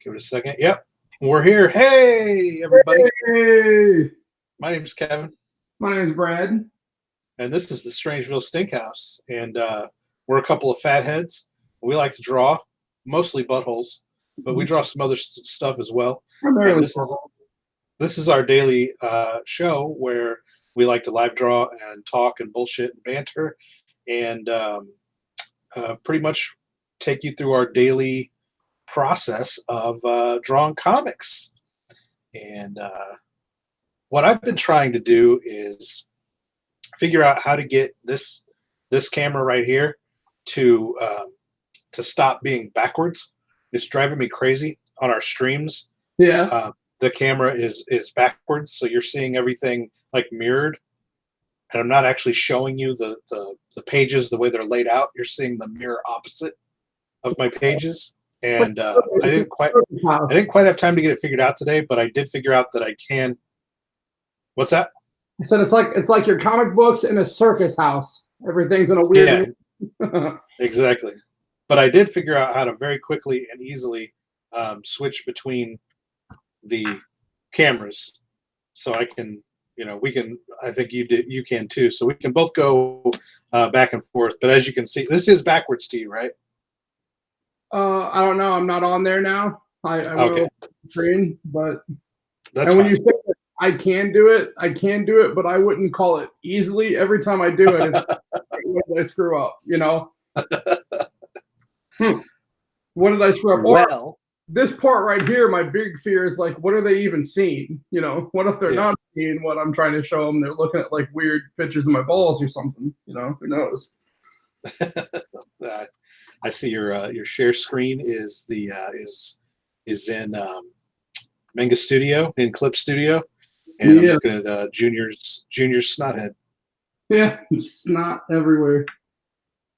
Give it a second. Yep, we're here. Hey, everybody. Hey, My name is Kevin, my name is Brad. and this is the Strangeville Stinkhouse. And we're a couple of fatheads. We like to draw, mostly buttholes, but we draw some other stuff as well. And Primarily. this is our daily show where we like to live draw and talk and bullshit and banter, and pretty much take you through our daily process of drawing comics. And what I've been trying to do is figure out how to get this camera right here to stop being backwards. It's driving me crazy on our streams. Yeah. The camera is backwards, so you're seeing everything like mirrored, and I'm not actually showing you the pages the way they're laid out. You're seeing the mirror opposite of my pages, and I didn't quite have time to get it figured out today, but I did figure out that I can. What's that? I said it's like your comic books in a circus house. Everything's in a weird. Yeah, exactly. But I did figure out how to very quickly and easily switch between the cameras, so I can, we can. I think you can too. So we can both go back and forth. But as you can see, this is backwards to you, right? I don't know. I'm not on there now. I Okay. will screen, but That's and when fine. you say that I can do it, but I wouldn't call it easily. Every time I do it, I screw up. What did I screw up? Well, this part right here, my big fear is like, what are they even seeing? What if they're not seeing what I'm trying to show them? They're looking at like weird pictures of my balls or something. Who knows? I see your share screen is in Manga Studio, in Clip Studio, and I'm looking at Junior's Snothead. Yeah, snot everywhere.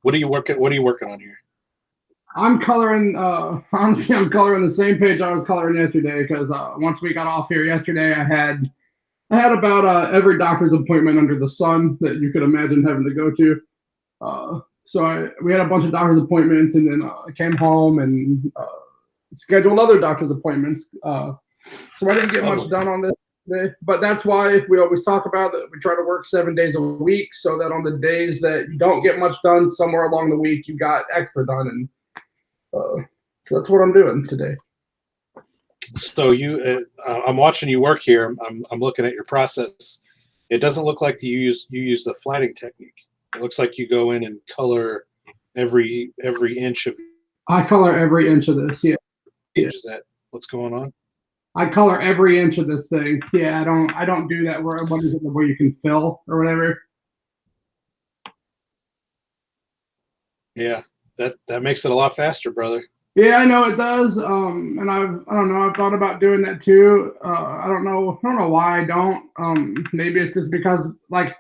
What are you working on here? I'm coloring. Honestly, I'm coloring the same page I was coloring yesterday because once we got off here yesterday, I had about every doctor's appointment under the sun that you could imagine having to go to. So we had a bunch of doctor's appointments, and then I came home and scheduled other doctor's appointments. So I didn't get much done on this day, but that's why we always talk about that. We try to work 7 days a week so that on the days that you don't get much done, somewhere along the week you got extra done, and so that's what I'm doing today. So I'm watching you work here. I'm looking at your process. It doesn't look like you use the flatting technique. It looks like you go in and color every inch of. I color every inch of this. Yeah. Is that what's going on? I color every inch of this thing. Yeah, I don't do that where you can fill or whatever. Yeah, that makes it a lot faster, brother. Yeah, I know it does. And I've thought about doing that too. I don't know why I don't. Maybe it's just because like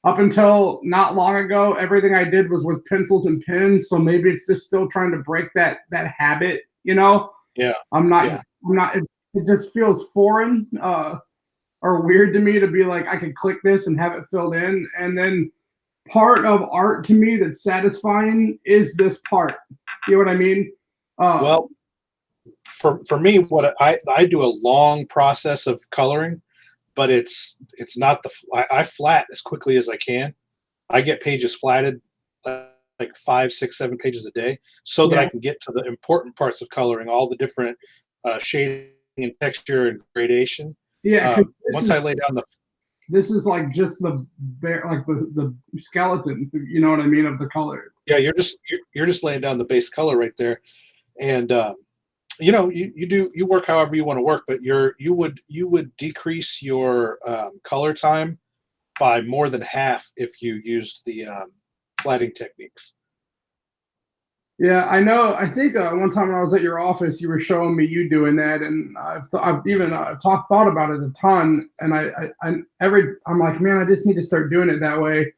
up until not long ago, everything I did was with pencils and pens. So maybe it's just still trying to break that habit. Yeah. I'm not. It just feels foreign or weird to me to be like I could click this and have it filled in, and then part of art to me that's satisfying is this part. You know what I mean? Well, for me, what I do a long process of coloring, but it's not I flat as quickly as I can. I get pages flatted like 5, 6, 7 pages a day, so that I can get to the important parts of coloring, all the different shading and texture and gradation. Yeah. Once I lay down this is like just the bare, like the skeleton. You know what I mean, of the color. Yeah, you're just laying down the base color right there, and you work however you want to work, but you would decrease your color time by more than half if you used the flatting techniques. Yeah, I know. I think one time when I was at your office, you were showing me you doing that, and I've even thought about it a ton. And I'm like, man, I just need to start doing it that way,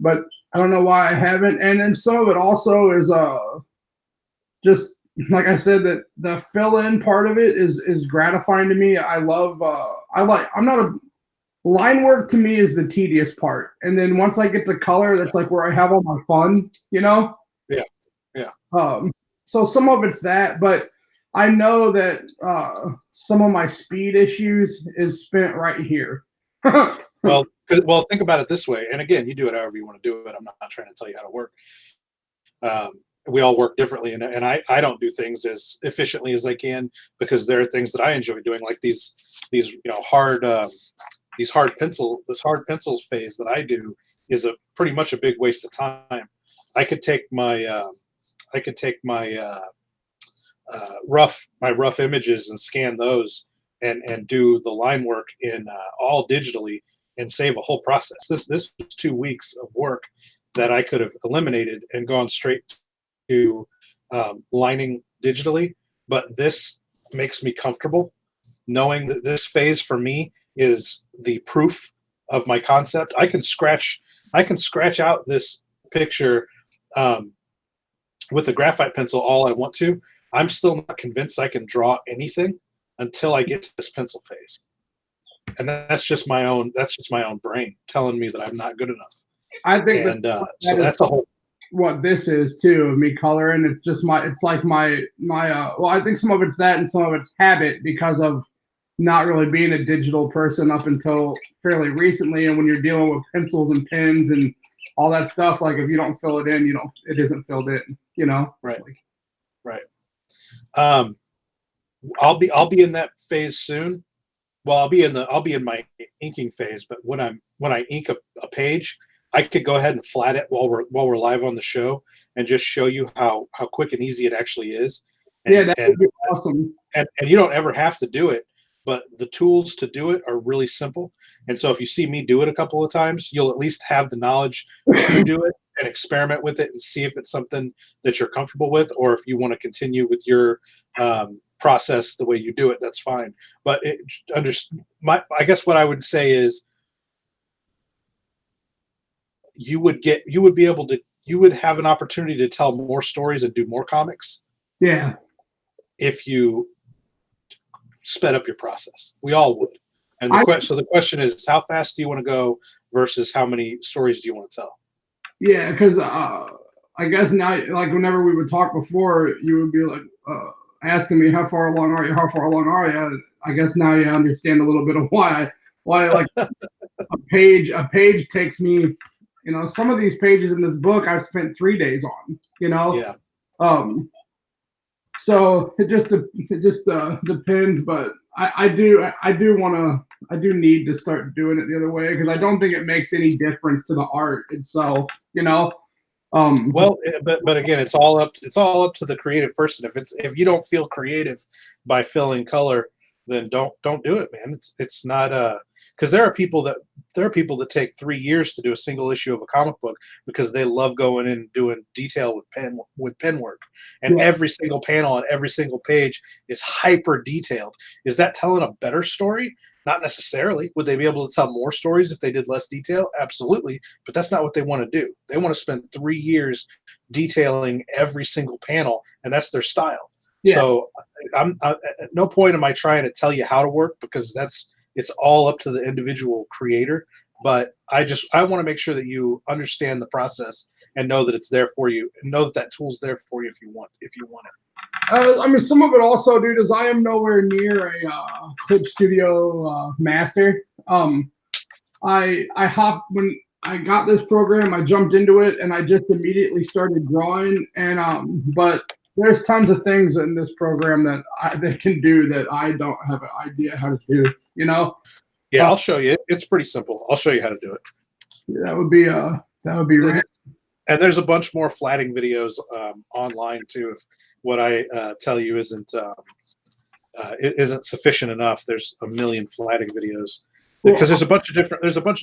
but I don't know why I haven't. And then some of it also is just like I said, that the fill-in part of it is gratifying to me. I love. I'm not a line work to me is the tedious part, and then once I get the color, that's like where I have all my fun. Yeah. So some of it's that, but I know that some of my speed issues is spent right here. Well, think about it this way. And again, you do it however you want to do it. I'm not trying to tell you how to work. Um, we all work differently, and I don't do things as efficiently as I can because there are things that I enjoy doing, like these hard pencils phase that I do is a pretty much a big waste of time. I could take my rough images and scan those and do the line work in all digitally and save a whole process. This was 2 weeks of work that I could have eliminated and gone straight to lining digitally. But this makes me comfortable knowing that this phase for me is the proof of my concept. I can scratch out this picture with a graphite pencil all I want to. I'm still not convinced I can draw anything until I get to this pencil phase. And that's just my own brain telling me that I'm not good enough. I think so that's a whole what this is too of me coloring. It's just it's like my well, I think some of it's that and some of it's habit because of not really being a digital person up until fairly recently. And when you're dealing with pencils and pens and all that stuff, like if you don't fill it in, it isn't filled in, Right. Right. I'll be in that phase soon. Well, I'll be in my inking phase, but when I ink a page, I could go ahead and flat it while we're live on the show and just show you how quick and easy it actually is. And, that would be awesome. And you don't ever have to do it, but the tools to do it are really simple. And so if you see me do it a couple of times, you'll at least have the knowledge to do it and experiment with it and see if it's something that you're comfortable with, or if you want to continue with your process the way you do it, that's fine. But I guess what I would say is you would have an opportunity to tell more stories and do more comics. Yeah. If you sped up your process, we all would. And the question is, how fast do you want to go versus how many stories do you want to tell? Yeah, because I guess now, like whenever we would talk before, you would be like asking me how far along are you? How far along are you? I guess now you understand a little bit of why like a page takes me. Some of these pages in this book I've spent 3 days on. Yeah. So it just depends, but I do need to start doing it the other way because I don't think it makes any difference to the art itself. Well, but again, it's all up to the creative person. If you don't feel creative by filling color, then don't do it, man. It's not because there are people that take 3 years to do a single issue of a comic book because they love going in and doing detail with pen work, and every single panel on every single page is hyper detailed. Is that telling a better story? Not necessarily. Would they be able to tell more stories if they did less detail? Absolutely, but that's not what they want to do. They want to spend 3 years detailing every single panel, and that's their style. Yeah. So I'm at no point am I trying to tell you how to work because it's all up to the individual creator. But I want to make sure that you understand the process and know that it's there for you, and know that tool's there for you if you want it. I mean, some of it also, dude, is I am nowhere near a Clip Studio master. When I got this program, I jumped into it and I just immediately started drawing. And but there's tons of things in this program that they can do that I don't have an idea how to do. Yeah, I'll show you. It's pretty simple. I'll show you how to do it. That would be right. And there's a bunch more flatting videos online too. If what I tell you isn't sufficient enough, there's a million flatting videos because there's a bunch of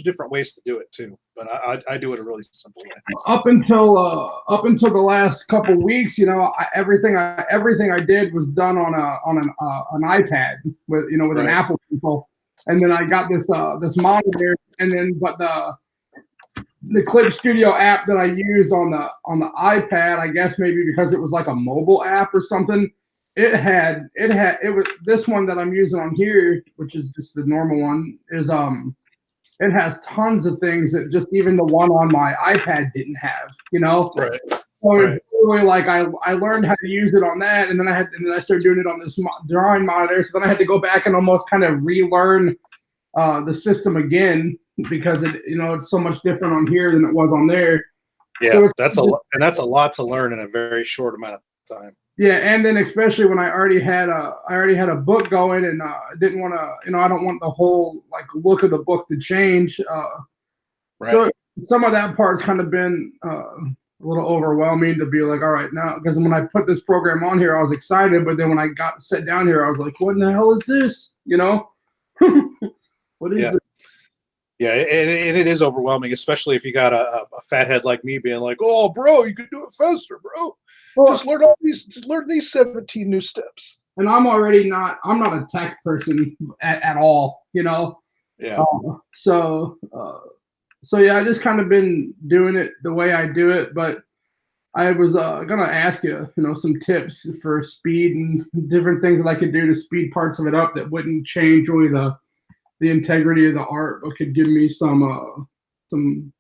different ways to do it too. But I do it a really simple way. Up until the last couple weeks, everything I did was done on an iPad with an Apple Pencil, and then I got this monitor, and then the Clip Studio app that I used on the iPad, I guess maybe because it was like a mobile app or something, it was this one that I'm using on here, which is just the normal one, is it has tons of things that just even the one on my iPad didn't have, Right. So Right. it's really like I learned how to use it on that, and then I started doing it on this drawing monitor. So then I had to go back and almost kind of relearn the system again because it's so much different on here than it was on there. Yeah, So it's that's a lot to learn in a very short amount of time. yeah, and then especially when I already had a book going, and didn't want to, I don't want the whole like look of the book to change. Right. So some of that part's kind of been a little overwhelming to be like, all right, now, because when I put this program on here, I was excited, but then when I got set down here, I was like, what in the hell is this? What is Yeah. this? Yeah, and it is overwhelming, especially if you got a fathead like me being like, "Oh, bro, you could do it faster, bro. Well, Just learn these 17 new steps." and I'm not a tech person at all. Yeah, So so yeah, I just kind of been doing it the way I do it, but I was gonna ask you, some tips for speed and different things that I could do to speed parts of it up that wouldn't change really the integrity of the art, but could give me some some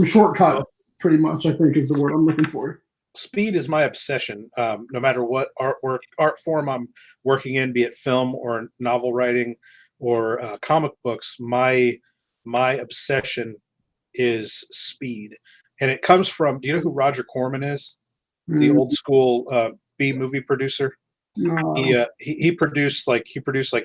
shortcut. well, Pretty much, I think is the word I'm looking for. speed is my obsession. No matter what art form I'm working in, be it film or novel writing or comic books, my obsession is speed, and it comes from. Do you know who Roger Corman is? The Mm, old school B movie producer. no. He produced like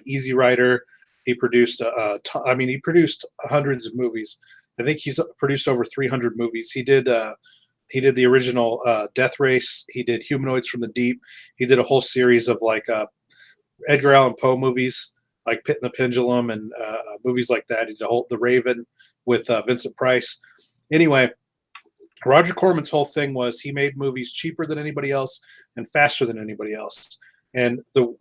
Easy Rider. He produced he produced hundreds of movies. I think he's produced over 300 movies. He did the original Death Race. He did Humanoids from the Deep. He did a whole series of like Edgar Allan Poe movies, like Pit and the Pendulum and movies like that. He did The Raven with Vincent Price. Anyway, Roger Corman's whole thing was he made movies cheaper than anybody else and faster than anybody else. And the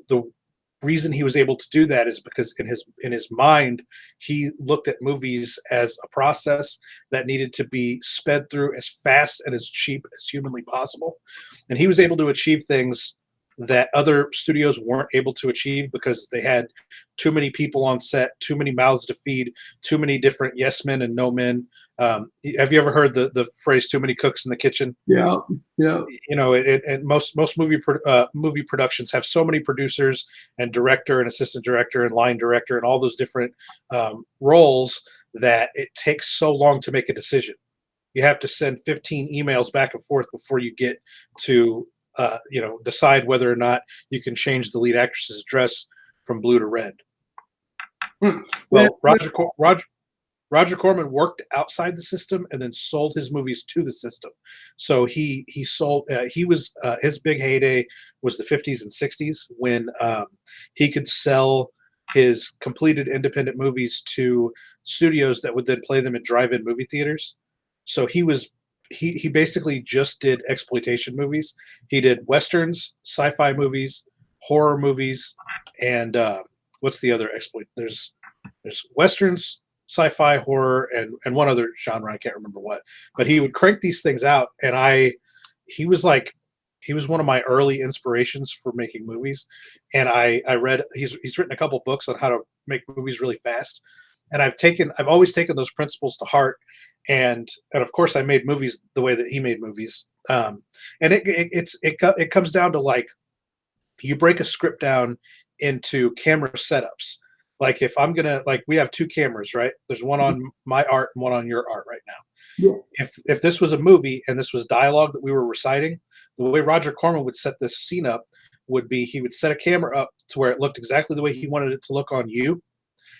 reason he was able to do that is because in his mind he looked at movies as a process that needed to be sped through as fast and as cheap as humanly possible. And he was able to achieve things that other studios weren't able to achieve because they had too many people on set, too many mouths to feed, too many different yes men and no men. Have you ever heard the phrase "too many cooks in the kitchen"? Yeah, yeah. And most movie productions have so many producers and director and assistant director and line director and all those different roles that it takes so long to make a decision. You have to send 15 emails back and forth before you get to decide whether or not you can change the lead actress's dress from blue to red. Well, Roger Corman worked outside the system and then sold his movies to the system. So he sold. His big heyday was the 50s and 60s when he could sell his completed independent movies to studios that would then play them in drive-in movie theaters. So he basically just did exploitation movies. He did westerns, sci-fi movies, horror movies, and what's the other exploit? There's westerns, sci-fi, horror, and one other genre I can't remember what. But he would crank these things out, and he was one of my early inspirations for making movies. And I read he's written a couple books on how to make movies really fast. And I've always taken those principles to heart, and of course I made movies the way that he made movies. And it comes down to like you break a script down into camera setups. Like if I'm gonna like we have two cameras, right? There's one on my art and one on your art right now. Yeah. If this was a movie and this was dialogue that we were reciting, the way Roger Corman would set this scene up would be he would set a camera up to where it looked exactly the way he wanted it to look on you,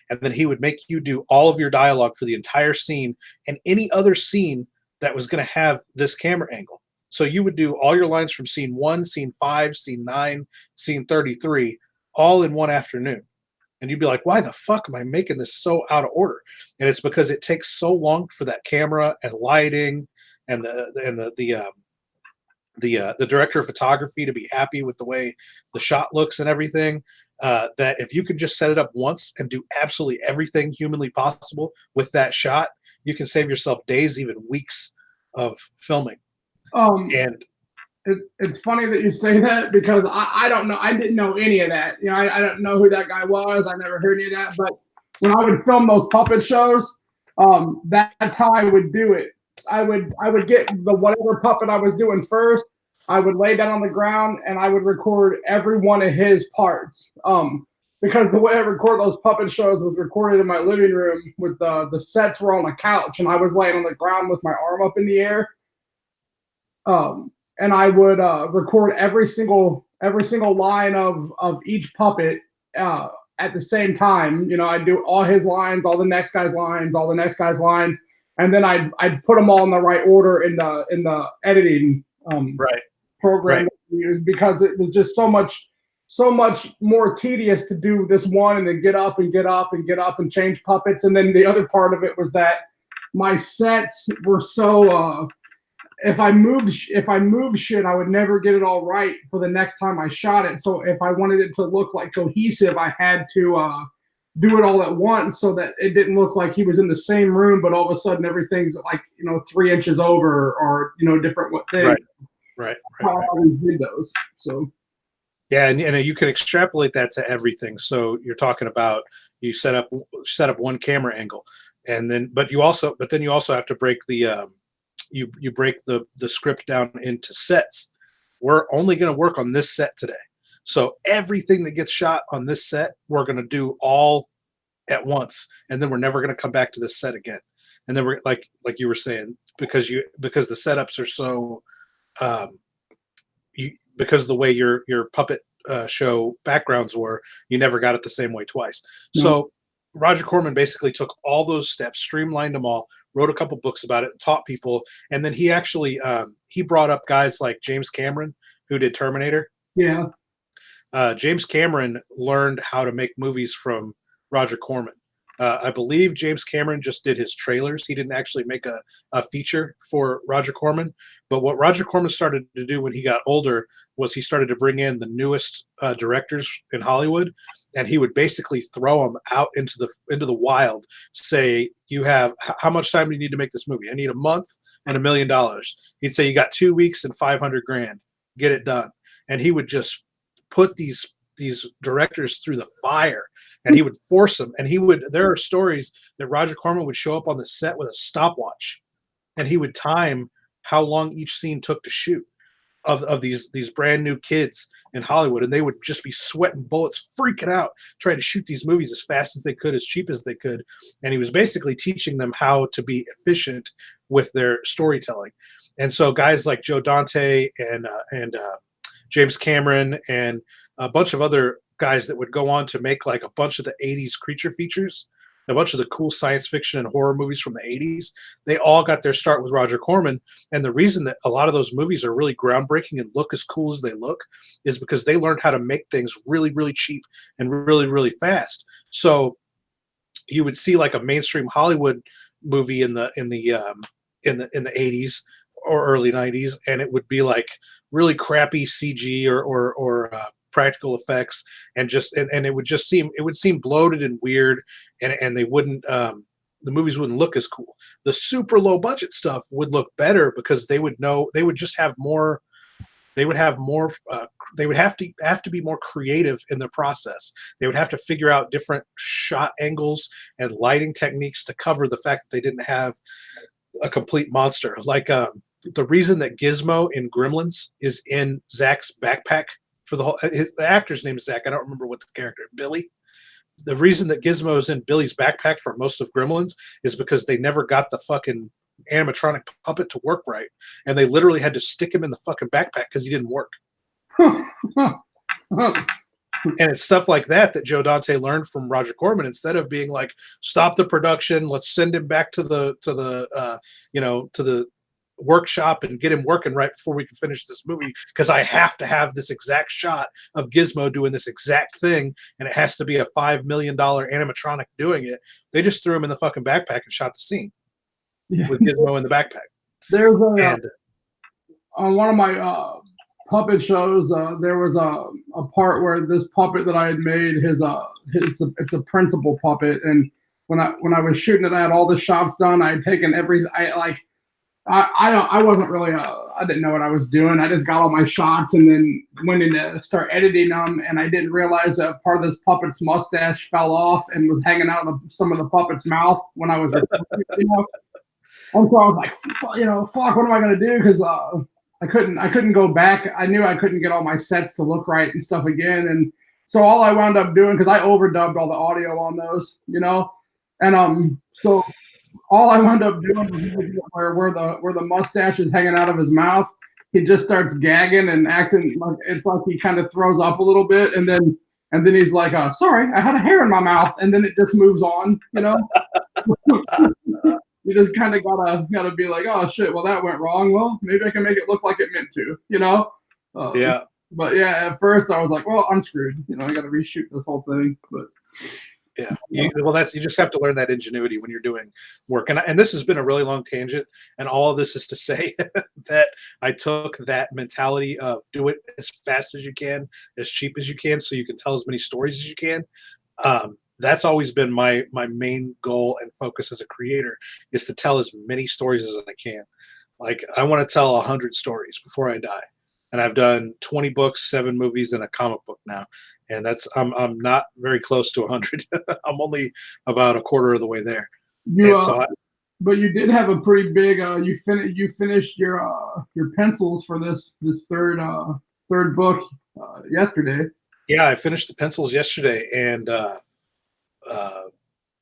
and then he would make you do all of your dialogue for the entire scene and any other scene that was going to have this camera angle. So you would do all your lines from scene 1, scene 5, scene 9, scene 33 all in one afternoon. And you'd be like, why the fuck am I making this so out of order? And it's because it takes so long for that camera and lighting and the director of photography to be happy with the way the shot looks and everything. That if you could just set it up once and do absolutely everything humanly possible with that shot, you can save yourself days, even weeks of filming. And It's funny that you say that because I don't know. I didn't know any of that. I don't know who that guy was. I never heard any of that. But when I would film those puppet shows, that's how I would do it. would get the whatever puppet I was doing first. I would lay down on the ground and I would record every one of his parts. Because the way I record those puppet shows was recorded in my living room with the sets were on the couch and I was laying on the ground with my arm up in the air. And I would record every single line of each puppet at the same time. You know, I'd do all his lines, all the next guy's lines, all the next guy's lines, and then I'd put them all in the right order in the editing program that we used, because it was just so much more tedious to do this one and then get up and change puppets. And then the other part of it was that my sets were so if I moved shit, I would never get it all right for the next time I shot it. So if I wanted it to look like cohesive, I had to do it all at once so that it didn't look like he was in the same room, but all of a sudden everything's like, 3 inches over or, different things. Right. How I always did those. So. Yeah, and you can extrapolate that to everything. So you're talking about you set up one camera angle, and then you also have to break the you break the script down into sets. We're only going to work on this set today. So everything that gets shot on this set, we're going to do all at once, and then we're never going to come back to this set again. And then we're like you were saying, because the setups are so because of the way your puppet show backgrounds were, you never got it the same way twice. No. So Roger Corman basically took all those steps, streamlined them all, wrote a couple books about it, taught people, and then he actually he brought up guys like James Cameron, who did Terminator. Yeah. James Cameron learned how to make movies from Roger Corman. I believe James Cameron just did his trailers. He didn't actually make a feature for Roger Corman. But what Roger Corman started to do when he got older was he started to bring in the newest directors in Hollywood, and he would basically throw them out into the wild. Say, you have how much time do you need to make this movie? I need a month and $1 million. He'd say, you got 2 weeks and $500,000. Get it done. And he would just put these directors through the fire, and he would force them. And there are stories that Roger Corman would show up on the set with a stopwatch, and he would time how long each scene took to shoot of these brand new kids in Hollywood. And they would just be sweating bullets, freaking out, trying to shoot these movies as fast as they could, as cheap as they could. And he was basically teaching them how to be efficient with their storytelling. And so guys like Joe Dante and James Cameron and a bunch of other guys that would go on to make like a bunch of the 80s creature features, a bunch of the cool science fiction and horror movies from the 80s, they all got their start with Roger Corman. And the reason that a lot of those movies are really groundbreaking and look as cool as they look is because they learned how to make things really, really cheap and really, really fast. So you would see like a mainstream Hollywood movie in the 80s or early 90s, and it would be like really crappy CG or practical effects, and it would seem bloated and weird, and they wouldn't the movies wouldn't look as cool. The super low budget stuff would look better because they would have to be more creative in their process. They would have to figure out different shot angles and lighting techniques to cover the fact that they didn't have a complete monster. Like the reason that Gizmo in Gremlins is in Zach's backpack for the actor's name is Zach. I don't remember what the character, Billy. The reason that Gizmo is in Billy's backpack for most of Gremlins is because they never got the fucking animatronic puppet to work right, and they literally had to stick him in the fucking backpack because he didn't work. And it's stuff like that Joe Dante learned from Roger Corman. Instead of being like, stop the production, let's send him back to the workshop and get him working right before we can finish this movie, because I have to have this exact shot of Gizmo doing this exact thing, and it has to be a $5 million animatronic doing it. They just threw him in the fucking backpack and shot the scene with Gizmo in the backpack. There's on one of my puppet shows, there was a part where this puppet that I had made, it's a principal puppet, and when I was shooting it, I had all the shots done. I had taken I wasn't really I didn't know what I was doing. I just got all my shots and then went in to start editing them, and I didn't realize that part of this puppet's mustache fell off and was hanging out of some of the puppet's mouth when I was recording, And so I was like, fuck, what am I gonna do? Because I couldn't go back. I knew I couldn't get all my sets to look right and stuff again. And so all I wound up doing, because I overdubbed all the audio on those, and so all I wound up doing was where the mustache is hanging out of his mouth, he just starts gagging and acting like it's like he kind of throws up a little bit, and then he's like, "Sorry, I had a hair in my mouth," and then it just moves on. You just kind of gotta be like, "Oh shit, well that went wrong. Well, maybe I can make it look like it meant to." Yeah. But yeah, at first I was like, "Well, I'm screwed. I got to reshoot this whole thing." But yeah, you just have to learn that ingenuity when you're doing work. And this has been a really long tangent, and all of this is to say that I took that mentality of do it as fast as you can, as cheap as you can, so you can tell as many stories as you can. That's always been my main goal and focus as a creator, is to tell as many stories as I can. Like, I want to tell 100 stories before I die. And I've done 20 books, 7 movies, and a comic book now. And I'm not very close to 100. I'm only about a quarter of the way there. you And so but you did have a pretty big you finished your pencils for this third book yesterday. yeah, I finished the pencils yesterday, and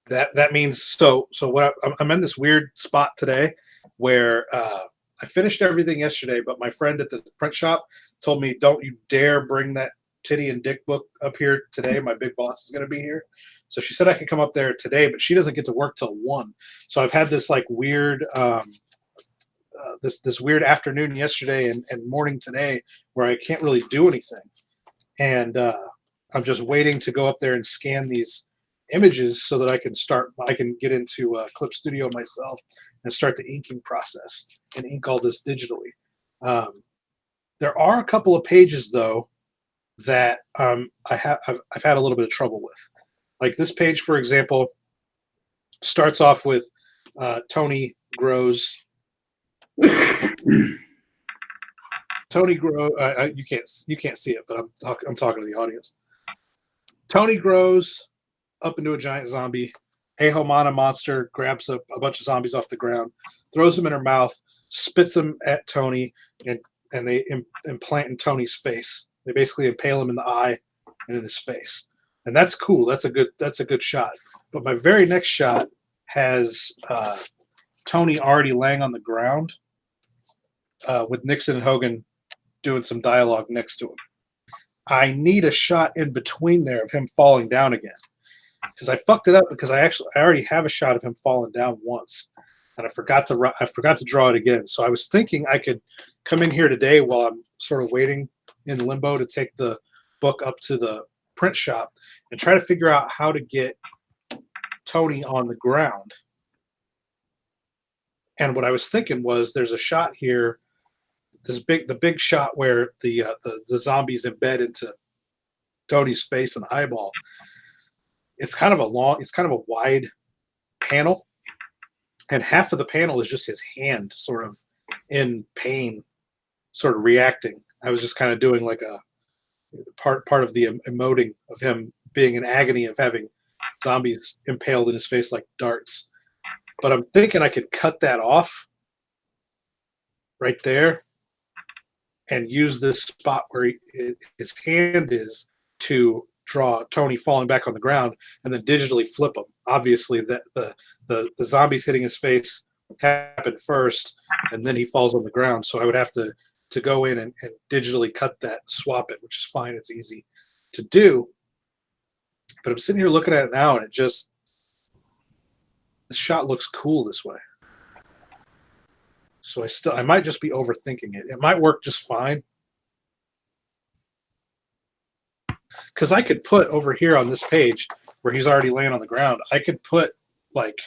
that means so what I'm in this weird spot today where I finished everything yesterday, but my friend at the print shop told me, "Don't you dare bring that titty and dick book up here today. My big boss is going to be here." So she said I could come up there today, but she doesn't get to work till 1. So I've had this like weird this weird afternoon yesterday and morning today where I can't really do anything, and I'm just waiting to go up there and scan these images so that I can get into Clip Studio myself and start the inking process and ink all this digitally. There are a couple of pages though that I've had a little bit of trouble with. Like this page, for example, starts off with Tony grows. Tony grow. You can't see it, but I'm talking to the audience. Tony grows up into a giant zombie. Hey Homana monster grabs a bunch of zombies off the ground, throws them in her mouth, spits them at Tony, and they implant in Tony's face. They basically impale him in the eye and in his face, and that's cool. That's a good shot. But my very next shot has Tony already laying on the ground with Nixon and Hogan doing some dialogue next to him. I need a shot in between there of him falling down again, because I fucked it up because I already have a shot of him falling down once, and I forgot to draw it again. So I was thinking I could come in here today while I'm sort of waiting in limbo to take the book up to the print shop and try to figure out how to get Tony on the ground. And what I was thinking was, there's a shot here, the big shot where the zombies embed into Tony's face and eyeball. It's kind of a wide panel, and half of the panel is just his hand sort of in pain, sort of reacting. I was just kind of doing like a part of the emoting of him being in agony of having zombies impaled in his face like darts. But I'm thinking I could cut that off right there and use this spot where his hand is to draw Tony falling back on the ground, and then digitally flip him. Obviously, the zombies hitting his face happened first, and then he falls on the ground. So I would have to go in and digitally cut that, swap it, which is fine. It's easy to do. But I'm sitting here looking at it now, and the shot looks cool this way. So I might just be overthinking it. It might work just fine. Because I could put over here on this page where he's already laying on the ground, I could put like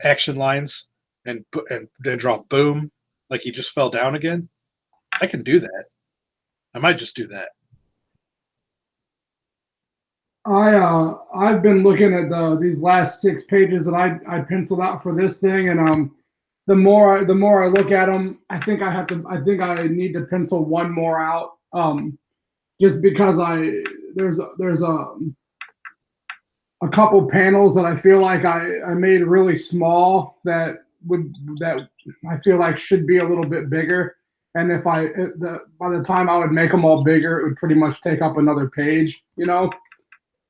action lines and then draw boom, like he just fell down again. I can do that. I might just do that. I've been looking at these last 6 pages that I penciled out for this thing, and the more I look at them, I think I need to pencil one more out. Just because there's a couple panels that I feel like I made really small that would that I feel like should be a little bit bigger. And if by the time I would make them all bigger, it would pretty much take up another page, you know.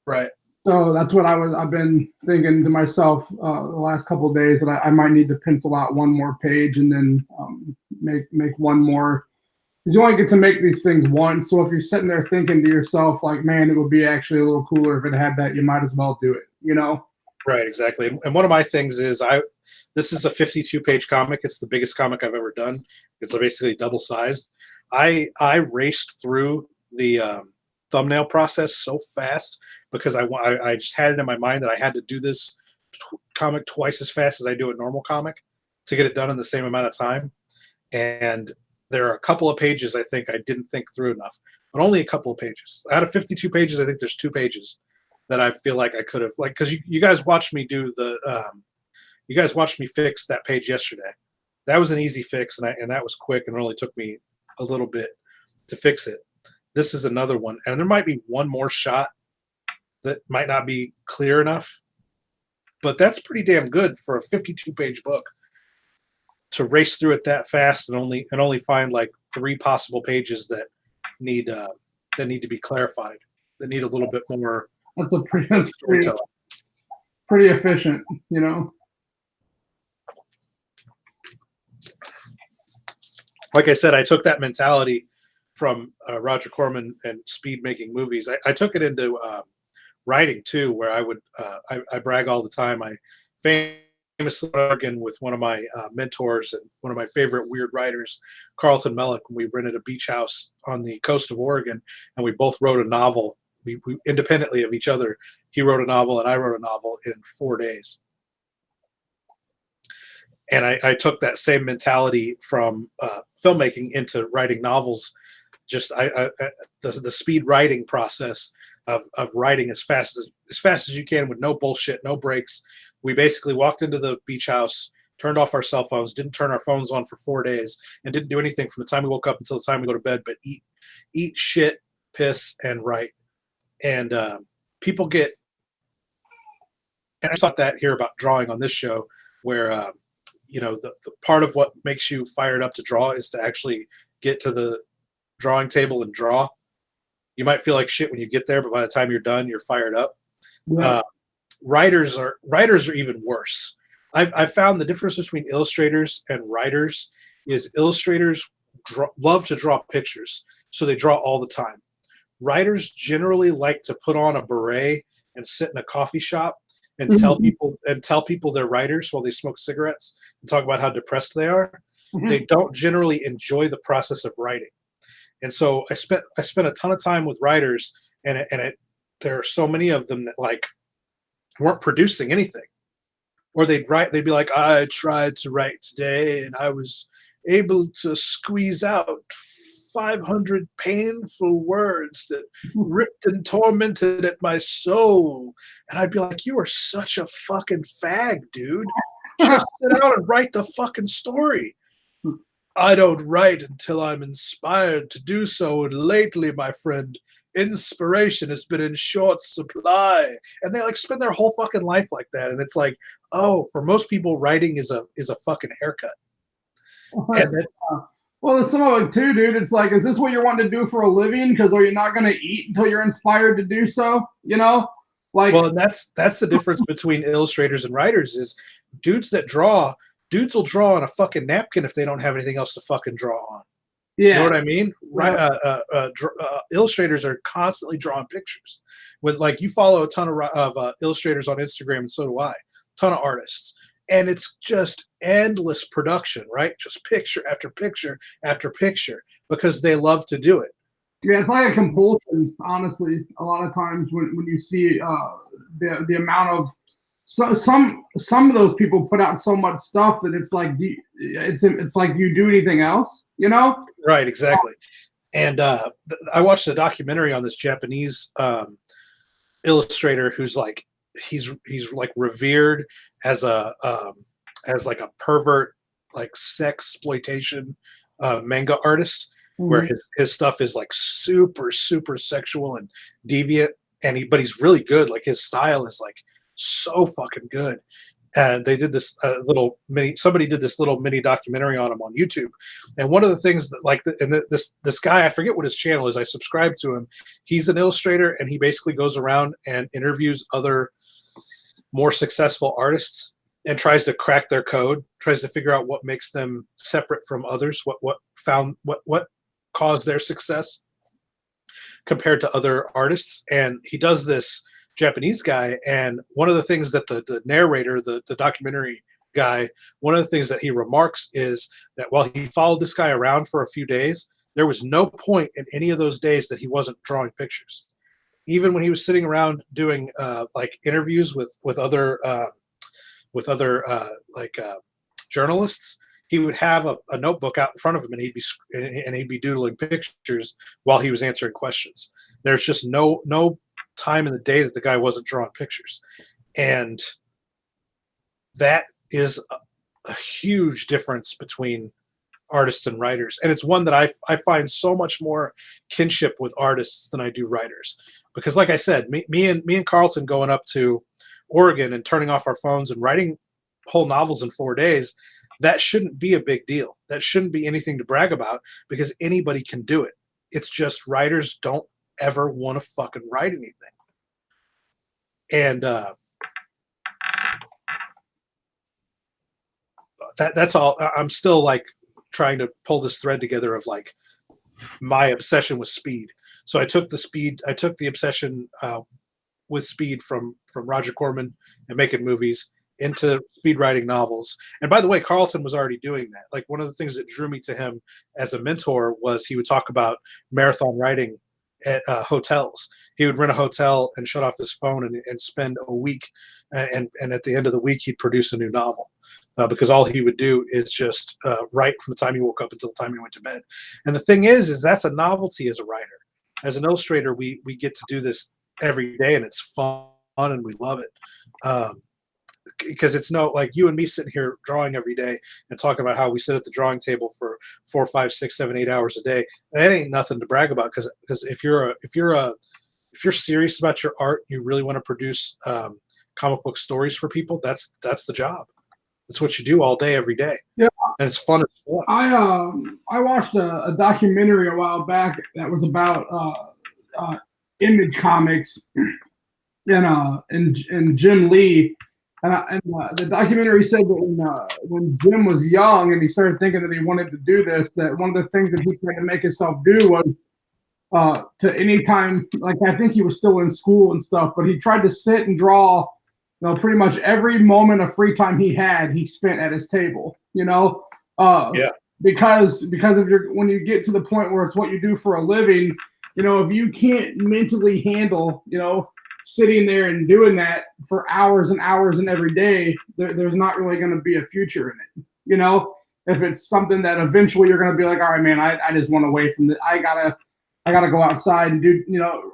Right. So that's what I've been thinking to myself the last couple of days, that I might need to pencil out one more page and then make one more, because you only get to make these things once. So if you're sitting there thinking to yourself like, man, it would be actually a little cooler if it had that, you might as well do it, you know. Right, exactly. And one of my things is this is a 52-page comic. It's the biggest comic I've ever done. It's basically double sized. I raced through the thumbnail process so fast because I just had it in my mind that I had to do this comic twice as fast as I do a normal comic to get it done in the same amount of time. And there are a couple of pages I think I didn't think through enough, but only a couple of pages. Out of 52 pages, I think there's 2 pages that I feel like I could have, like, because you guys watched me do you guys watched me fix that page yesterday. That was an easy fix, and that was quick, and it only took me a little bit to fix it. This is another one, and there might be one more shot that might not be clear enough, but that's pretty damn good for a 52-page book to race through it that fast and only find like 3 possible pages that need to be clarified, that need a little bit more. That's pretty efficient, you know. Like I said, I took that mentality from Roger Corman and Speed making movies. I took it into writing too, where I would I brag all the time. I famously Oregon with one of my mentors and one of my favorite weird writers, Carlton Mellick. We rented a beach house on the coast of Oregon, and we both wrote a novel. We independently of each other. He wrote a novel and I wrote a novel in 4 days. And I took that same mentality from filmmaking into writing novels. Just the speed writing process of writing as fast as you can with no bullshit, no breaks. We basically walked into the beach house, turned off our cell phones, didn't turn our phones on for 4 days, and didn't do anything from the time we woke up until the time we go to bed, but eat shit, piss, and write. And people get, and I thought that here about drawing on this show, where the part of what makes you fired up to draw is to actually get to the drawing table and draw. You might feel like shit when you get there, but by the time you're done, you're fired up. Yeah. Writers are even worse. I've found the difference between illustrators and writers is illustrators love to draw pictures, so they draw all the time. Writers generally like to put on a beret and sit in a coffee shop and tell people they're writers while they smoke cigarettes and talk about how depressed they are. Mm-hmm. They don't generally enjoy the process of writing. And so I spent a ton of time with writers, and there are so many of them that like weren't producing anything. Or they'd be like, I tried to write today and I was able to squeeze out 500 painful words that ripped and tormented at my soul. And I'd be like, you are such a fucking fag, dude. Just sit down and write the fucking story. I don't write until I'm inspired to do so. And lately, my friend, inspiration has been in short supply. And they like spend their whole fucking life like that. And it's like, oh, for most people, writing is a fucking haircut. Well, it's some of it too, dude. It's like, is this what you're wanting to do for a living? Because are you not going to eat until you're inspired to do so? You know, like. Well, and that's the difference between illustrators and writers is dudes will draw on a fucking napkin if they don't have anything else to fucking draw on. Yeah. You know what I mean? Right. Illustrators are constantly drawing pictures. With like, you follow a ton of illustrators on Instagram, and so do I. Ton of artists. And it's just endless production, right? Just picture after picture after picture because they love to do it. Yeah, it's like a compulsion, honestly. A lot of times when you see the amount of some of those people put out so much stuff that it's like it's like, do you do anything else? You know? Right, exactly. And I watched a documentary on this Japanese illustrator who's like he's like revered as like a pervert, like sex exploitation manga artist, where his stuff is like super sexual and deviant, but he's really good. Like his style is like so fucking good. And they did this little mini. Somebody did this little mini documentary on him on YouTube. And one of the things that, like, this guy, I forget what his channel is. I subscribe to him. He's an illustrator, and he basically goes around and interviews other more successful artists and tries to crack their code, tries to figure out what makes them separate from others, what caused their success compared to other artists. And he does this Japanese guy, and one of the things that the narrator, the documentary guy, one of the things that he remarks is that while he followed this guy around for a few days, there was no point in any of those days that he wasn't drawing pictures. Even when he was sitting around doing like interviews with other journalists, he would have a notebook out in front of him, and he'd be doodling pictures while he was answering questions. There's just no time in the day that the guy wasn't drawing pictures, and that is a huge difference between artists and writers. And it's one that I find so much more kinship with artists than I do writers, because, like I said, me and Carlton going up to Oregon and turning off our phones and writing whole novels in 4 days, that shouldn't be a big deal. That shouldn't be anything to brag about, because anybody can do it. It's just writers don't ever want to fucking write anything. And that's all. I'm still like trying to pull this thread together of like my obsession with speed. So I took the obsession with speed from Roger Corman and making movies into speed writing novels. And by the way, Carlton was already doing that. Like, one of the things that drew me to him as a mentor was he would talk about marathon writing at hotels. He would rent a hotel and shut off his phone and spend a week, and at the end of the week he'd produce a new novel, because all he would do is just write from the time he woke up until the time he went to bed. And the thing is that's a novelty as a writer. As an illustrator, we get to do this every day, and it's fun and we love it. Because it's no, like you and me sitting here drawing every day and talking about how we sit at the drawing table for 4, 5, 6, 7, 8 hours a day. That ain't nothing to brag about, because if you're serious about your art, you really want to produce comic book stories for people. That's the job. That's what you do all day, every day. Yeah, and it's fun. I watched a documentary a while back that was about Image Comics and Jim Lee. And the documentary said that when Jim was young and he started thinking that he wanted to do this, that one of the things that he tried to make himself do was to any time, like, I think he was still in school and stuff, but he tried to sit and draw, pretty much every moment of free time he had, he spent at his table, Yeah. Because of when you get to the point where it's what you do for a living, if you can't mentally handle, sitting there and doing that for hours and hours and every day, there's not really going to be a future in it. If it's something that eventually you're going to be like, all right, man, I just want away from it. I gotta go outside and do,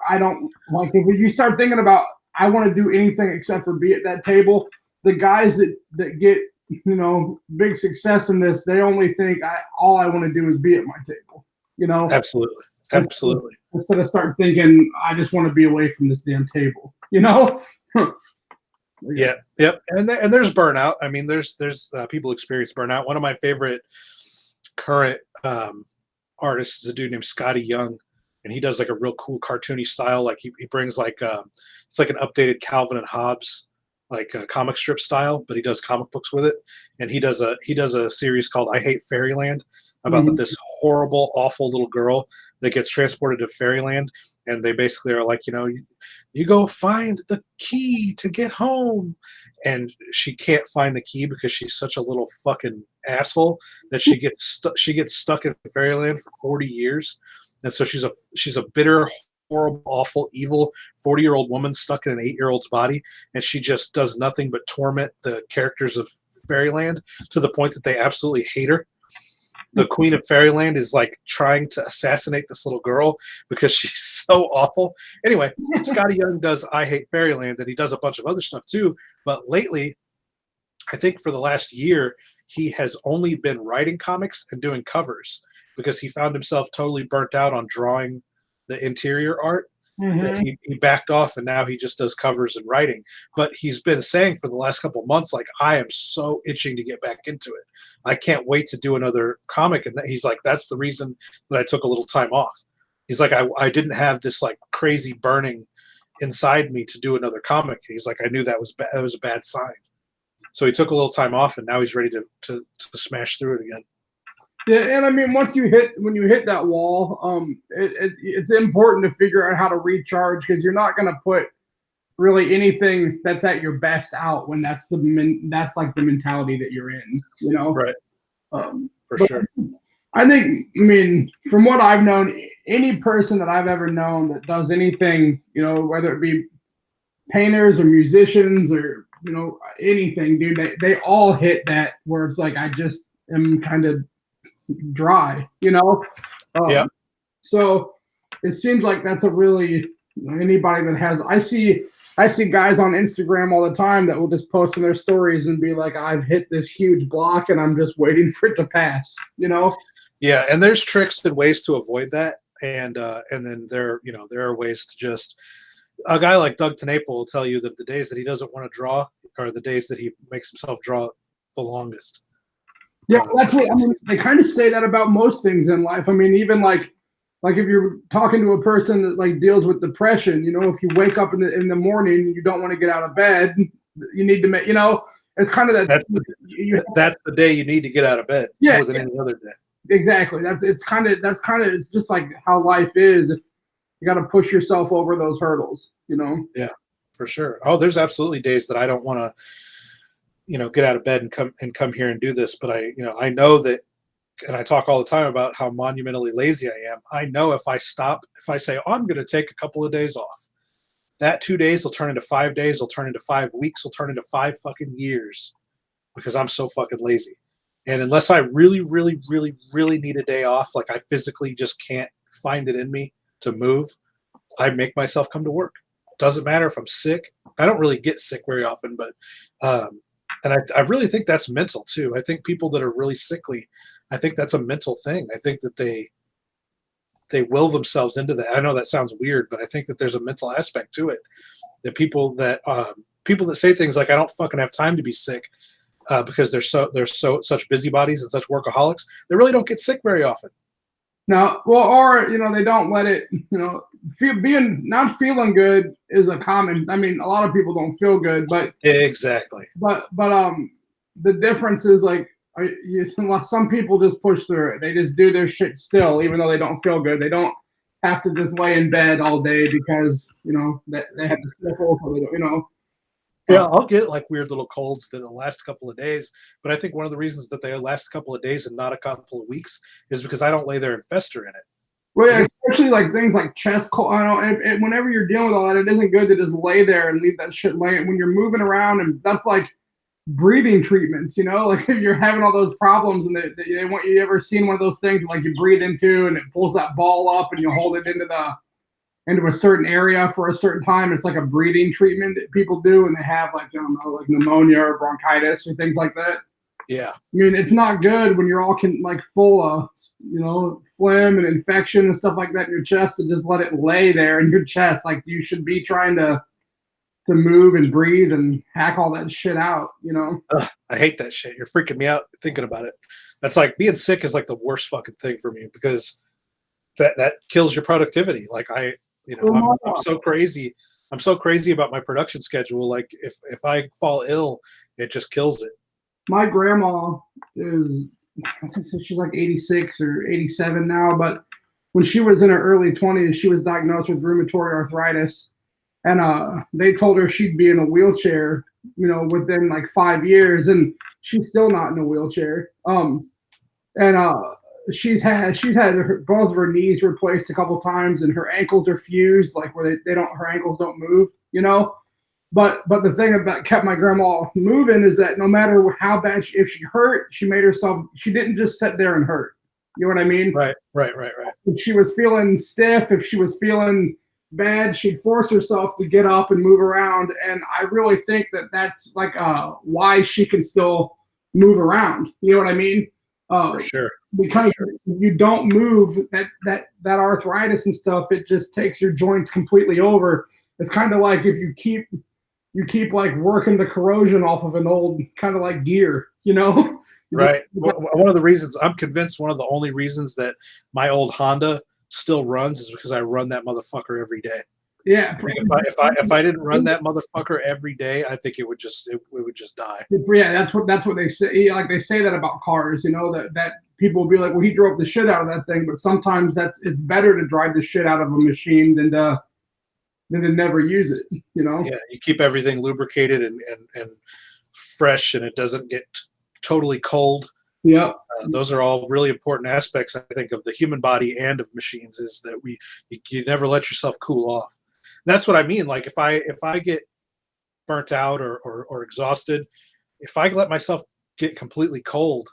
I don't like, if you start thinking about, I want to do anything except for be at that table, the guys that get, big success in this, they only think all I want to do is be at my table, Absolutely. Instead of start thinking, I just want to be away from this damn table, Yeah. Yep. And there's burnout. I mean, there's people experience burnout. One of my favorite current artists is a dude named Scotty Young, and he does like a real cool cartoony style. Like he brings like it's like an updated Calvin and Hobbes, like a comic strip style, but he does comic books with it. And he does a series called I Hate Fairyland, about this horrible, awful little girl that gets transported to fairyland, and they basically are like, you go find the key to get home, and she can't find the key because she's such a little fucking asshole that she gets stuck in fairyland for 40 years, and so she's a bitter, horrible, awful, evil 40-year-old woman stuck in an 8-year-old's body, and she just does nothing but torment the characters of fairyland to the point that they absolutely hate her. The queen of fairyland is like trying to assassinate this little girl because she's so awful. Anyway, Scotty Young does I Hate Fairyland, and he does a bunch of other stuff too. But lately, I think for the last year, he has only been writing comics and doing covers, because he found himself totally burnt out on drawing the interior art. that Mm-hmm. he backed off and now he just does covers and writing. But he's been saying for the last couple of months, like, I am so itching to get back into it. I can't wait to do another comic. And he's like, that's the reason that I took a little time off. He's like, I didn't have this like crazy burning inside me to do another comic. He's like, I knew that was that was a bad sign. So he took a little time off, and now he's ready to smash through it again. Yeah, and I mean, when you hit that wall, it's important to figure out how to recharge, because you're not going to put really anything that's at your best out when that's like the mentality that you're in, you know. Right. For But sure. I think, I mean, from what I've known, any person that I've ever known that does anything, you know, whether it be painters or musicians or, you know, anything, dude, they all hit that where it's like, I just am kind of dry, you know. Yeah. So it seems like that's a really, anybody that has. I see guys on Instagram all the time that will just post in their stories and be like, I've hit this huge block and I'm just waiting for it to pass, you know. Yeah, and there's tricks and ways to avoid that, and then there are ways to just. A guy like Doug Tenaple will tell you that the days that he doesn't want to draw are the days that he makes himself draw the longest. Yeah, that's what I mean. They kind of say that about most things in life. I mean, even like if you're talking to a person that like deals with depression, you know, if you wake up in the morning and you don't want to get out of bed, you need to make, you know, it's kind of that. That's the day you need to get out of bed, yeah, more than any other day. Exactly. It's just like how life is. If you got to push yourself over those hurdles, you know. Yeah, for sure. Oh, there's absolutely days that I don't want to, get out of bed and come here and do this. But I know that, and I talk all the time about how monumentally lazy I am. I know if I say, oh, I'm going to take a couple of days off, that 2 days will turn into 5 days, will turn into 5 weeks, will turn into 5 fucking years, because I'm so fucking lazy. And unless I really, really, really, really need a day off, like I physically just can't find it in me to move, I make myself come to work. Doesn't matter if I'm sick. I don't really get sick very often, but and I really think that's mental too. I think people that are really sickly, I think that's a mental thing. I think that they will themselves into that. I know that sounds weird, but I think that there's a mental aspect to it. That people that say things like, I don't fucking have time to be sick, because they're such busybodies and such workaholics, they really don't get sick very often. No, well, or they don't let it. Being not feeling good is a common. I mean, a lot of people don't feel good, but exactly. But the difference is like, some people just push through it. They just do their shit still, even though they don't feel good. They don't have to just lay in bed all day because they have to sniffle, so they don't. Yeah, I'll get like weird little colds that'll last a couple of days, but I think one of the reasons that they last a couple of days and not a couple of weeks is because I don't lay there and fester in it. Well, yeah, especially like things like chest cold. I know, and whenever you're dealing with all that, it isn't good to just lay there and leave that shit laying. When you're moving around, and that's like breathing treatments, like if you're having all those problems and they want you ever seen one of those things like you breathe into and it pulls that ball up and you hold it into a certain area for a certain time. It's like a breathing treatment that people do, and they have like, I don't know, like pneumonia or bronchitis or things like that. Yeah. I mean, it's not good when you're all full of, phlegm and infection and stuff like that in your chest, to just let it lay there in your chest. Like, you should be trying to move and breathe and hack all that shit out, Ugh, I hate that shit. You're freaking me out thinking about it. That's like, being sick is like the worst fucking thing for me, because that kills your productivity. Like I'm so crazy. I'm so crazy about my production schedule. Like if I fall ill, it just kills it. My grandma is, I think she's like 86 or 87 now, but when she was in her early 20s, she was diagnosed with rheumatoid arthritis. And they told her she'd be in a wheelchair, within like 5 years, and she's still not in a wheelchair. She's had both of her knees replaced a couple times, and her ankles are fused, like where her ankles don't move, But the thing that kept my grandma moving is that no matter how bad, if she hurt, she didn't just sit there and hurt. You know what I mean? Right. If she was feeling stiff, if she was feeling bad, she'd force herself to get up and move around. And I really think that that's like why she can still move around. You know what I mean? For sure. because sure. you don't move, that arthritis and stuff, it just takes your joints completely over. It's kind of like if you keep like working the corrosion off of an old kind of like gear, you know. Right. One of the reasons I'm convinced, one of the only reasons that my old Honda still runs is because I run that motherfucker every day. Yeah. Like if I didn't run that motherfucker every day, I think it would just die. Yeah, that's what they say. Like they say that about cars, you know, that people will be like, well, he drove the shit out of that thing, but sometimes it's better to drive the shit out of a machine than to never use it, you know. Yeah, you keep everything lubricated and fresh, and it doesn't get totally cold. Yeah. Those are all really important aspects, I think, of the human body and of machines. Is that you never let yourself cool off. And that's what I mean. Like if I get burnt out or exhausted, if I let myself get completely cold,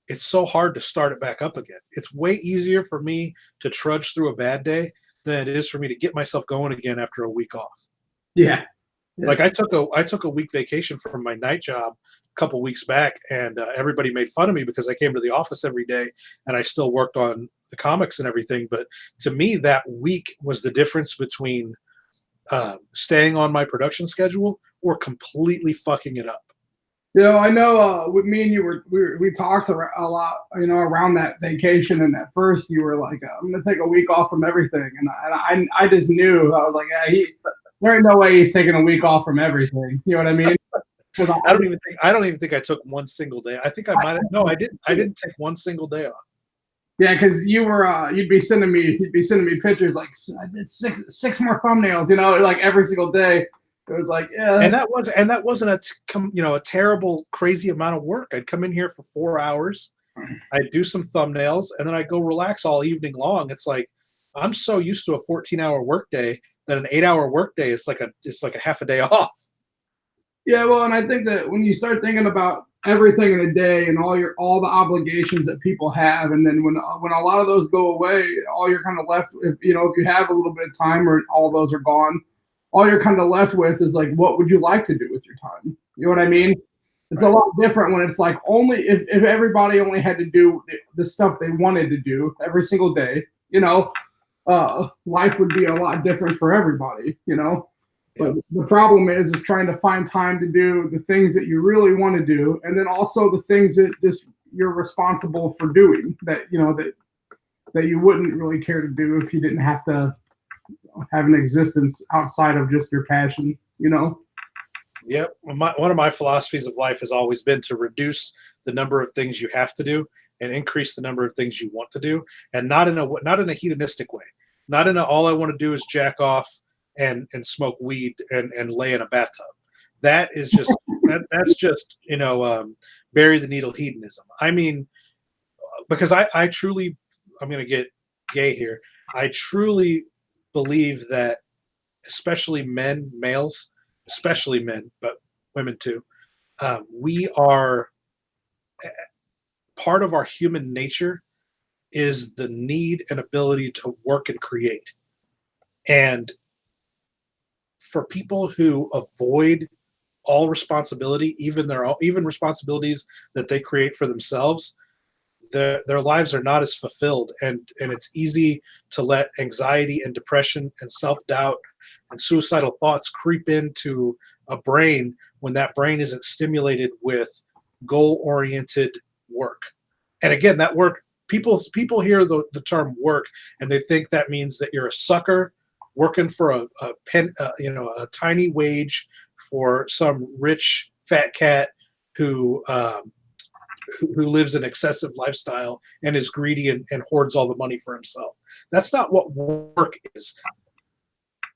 it's so hard to start it back up again. It's way easier for me to trudge through a bad day than it is for me to get myself going again after a week off. Yeah. Like I took a week vacation from my night job a couple weeks back, and everybody made fun of me because I came to the office every day and I still worked on the comics and everything. But to me, that week was the difference between staying on my production schedule or completely fucking it up. Yeah, I know. With me and you, we talked a lot, you know, around that vacation. And at first, you were like, "I'm gonna take a week off from everything," and I just knew. I was like, "Yeah, there ain't no way he's taking a week off from everything." You know what I mean? I don't even think I took one single day. I think I might have. No, I didn't. I didn't take one single day off. Yeah, because you'd be sending me pictures like, I did six more thumbnails, you know, like every single day. It was like, yeah. And that wasn't a terrible, crazy amount of work. I'd come in here for 4 hours, I'd do some thumbnails, and then I'd go relax all evening long. It's like I'm so used to a 14-hour workday that an 8-hour workday is like a half a day off. Yeah, well, and I think that when you start thinking about everything in a day and all the obligations that people have, and then when a lot of those go away, all you're kind of left with, you know, if you have a little bit of time or all those are gone, all you're kind of left with is like, what would you like to do with your time? You know what I mean? It's a lot different when it's like only if everybody only had to do the stuff they wanted to do every single day, you know, life would be a lot different for everybody, you know. But the problem is trying to find time to do the things that you really want to do, and then also the things that just you're responsible for doing that, you know, that you wouldn't really care to do if you didn't have to have an existence outside of just your passion, you know. Yep. One of my philosophies of life has always been to reduce the number of things you have to do and increase the number of things you want to do, and not in a hedonistic way, not in a all I want to do is jack off and smoke weed and lay in a bathtub. That is just that's just, you know, bury the needle hedonism. I mean, because I truly, I'm going to get gay here. I truly believe that especially males, especially men, but women too, we are part of our human nature is the need and ability to work and create. And for people who avoid all responsibility, even responsibilities that they create for themselves, their lives are not as fulfilled, and it's easy to let anxiety and depression and self-doubt and suicidal thoughts creep into a brain when that brain isn't stimulated with goal-oriented work. And again, that work, people hear the term work and they think that means that you're a sucker working for a tiny wage for some rich fat cat who lives an excessive lifestyle and is greedy and hoards all the money for himself. That's not what work is.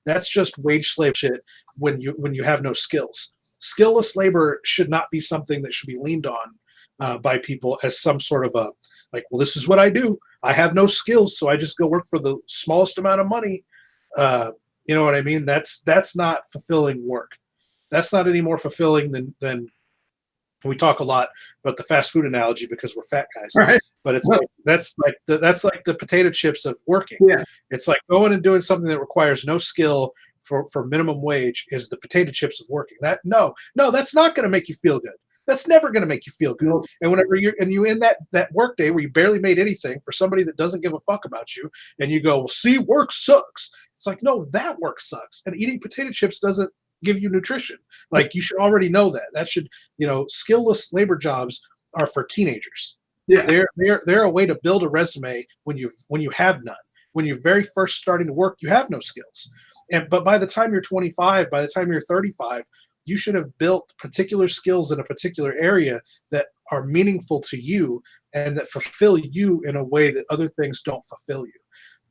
That's just wage slave shit when you have no skills. Skillless labor should not be something that should be leaned on by people as some sort of a, like, well, this is what I do. I have no skills, so I just go work for the smallest amount of money. You know what I mean? That's not fulfilling work. That's not any more fulfilling than we talk a lot about the fast food analogy because we're fat guys, Right. But it's like that's like the potato chips of working. Yeah. It's like going and doing something that requires no skill for minimum wage is the potato chips of working. No, that's not going to make you feel good. That's never going to make you feel good. Nope. And whenever you in that work day where you barely made anything for somebody that doesn't give a fuck about you, and you go, well, see, work sucks. It's like, no, that work sucks. And eating potato chips doesn't give you nutrition. Like, you should already know that. That should, skillless labor jobs are for teenagers. Yeah. They're a way to build a resume when you have none. When you're very first starting to work, you have no skills. But by the time you're 25, by the time you're 35, you should have built particular skills in a particular area that are meaningful to you and that fulfill you in a way that other things don't fulfill you.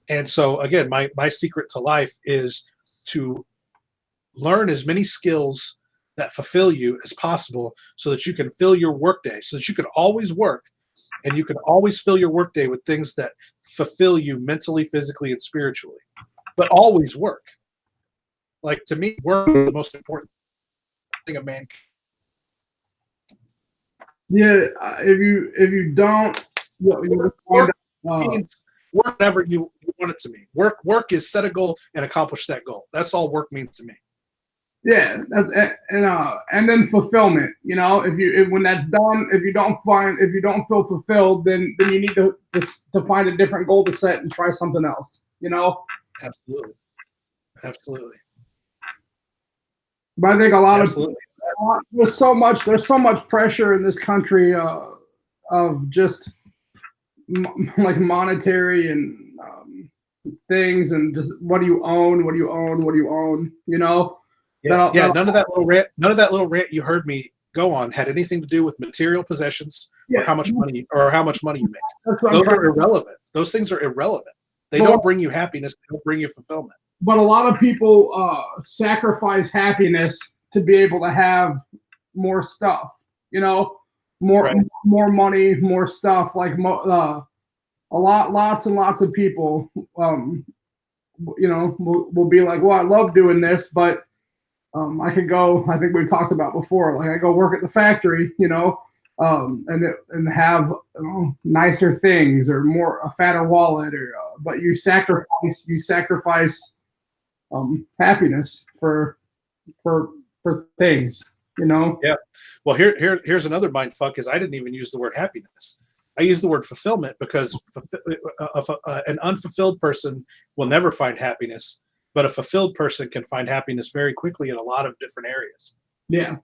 And so, again, my secret to life is to learn as many skills that fulfill you as possible so that you can fill your workday, so that you can always work and you can always fill your workday with things that fulfill you mentally, physically, and spiritually. But always work. Like, to me, work is the most important thing a man can. Yeah, if you don't, Work means work whatever you want it to mean. Work is set a goal and accomplish that goal. That's all work means to me. yeah, and then fulfillment. When that's done, if you don't feel fulfilled, then you need to find a different goal to set and try something else. Absolutely. But I think there's so much pressure in this country of just like monetary and things, and just what do you own? Yeah. None of that little rant you heard me go on had anything to do with material possessions or how much money you make. Those are irrelevant. Those things are irrelevant. They don't bring you happiness. They don't bring you fulfillment. But a lot of people sacrifice happiness to be able to have more stuff. More money, more stuff. Like lots and lots of people, will be like, well, I love doing this, but I could go. I think we talked about before. Like, I go work at the factory, and have nicer things or a fatter wallet, but you sacrifice happiness for things. Yeah. Well, here's another mind fuck. Is I didn't even use the word happiness. I use the word fulfillment because an unfulfilled person will never find happiness. But a fulfilled person can find happiness very quickly in a lot of different areas. Yeah.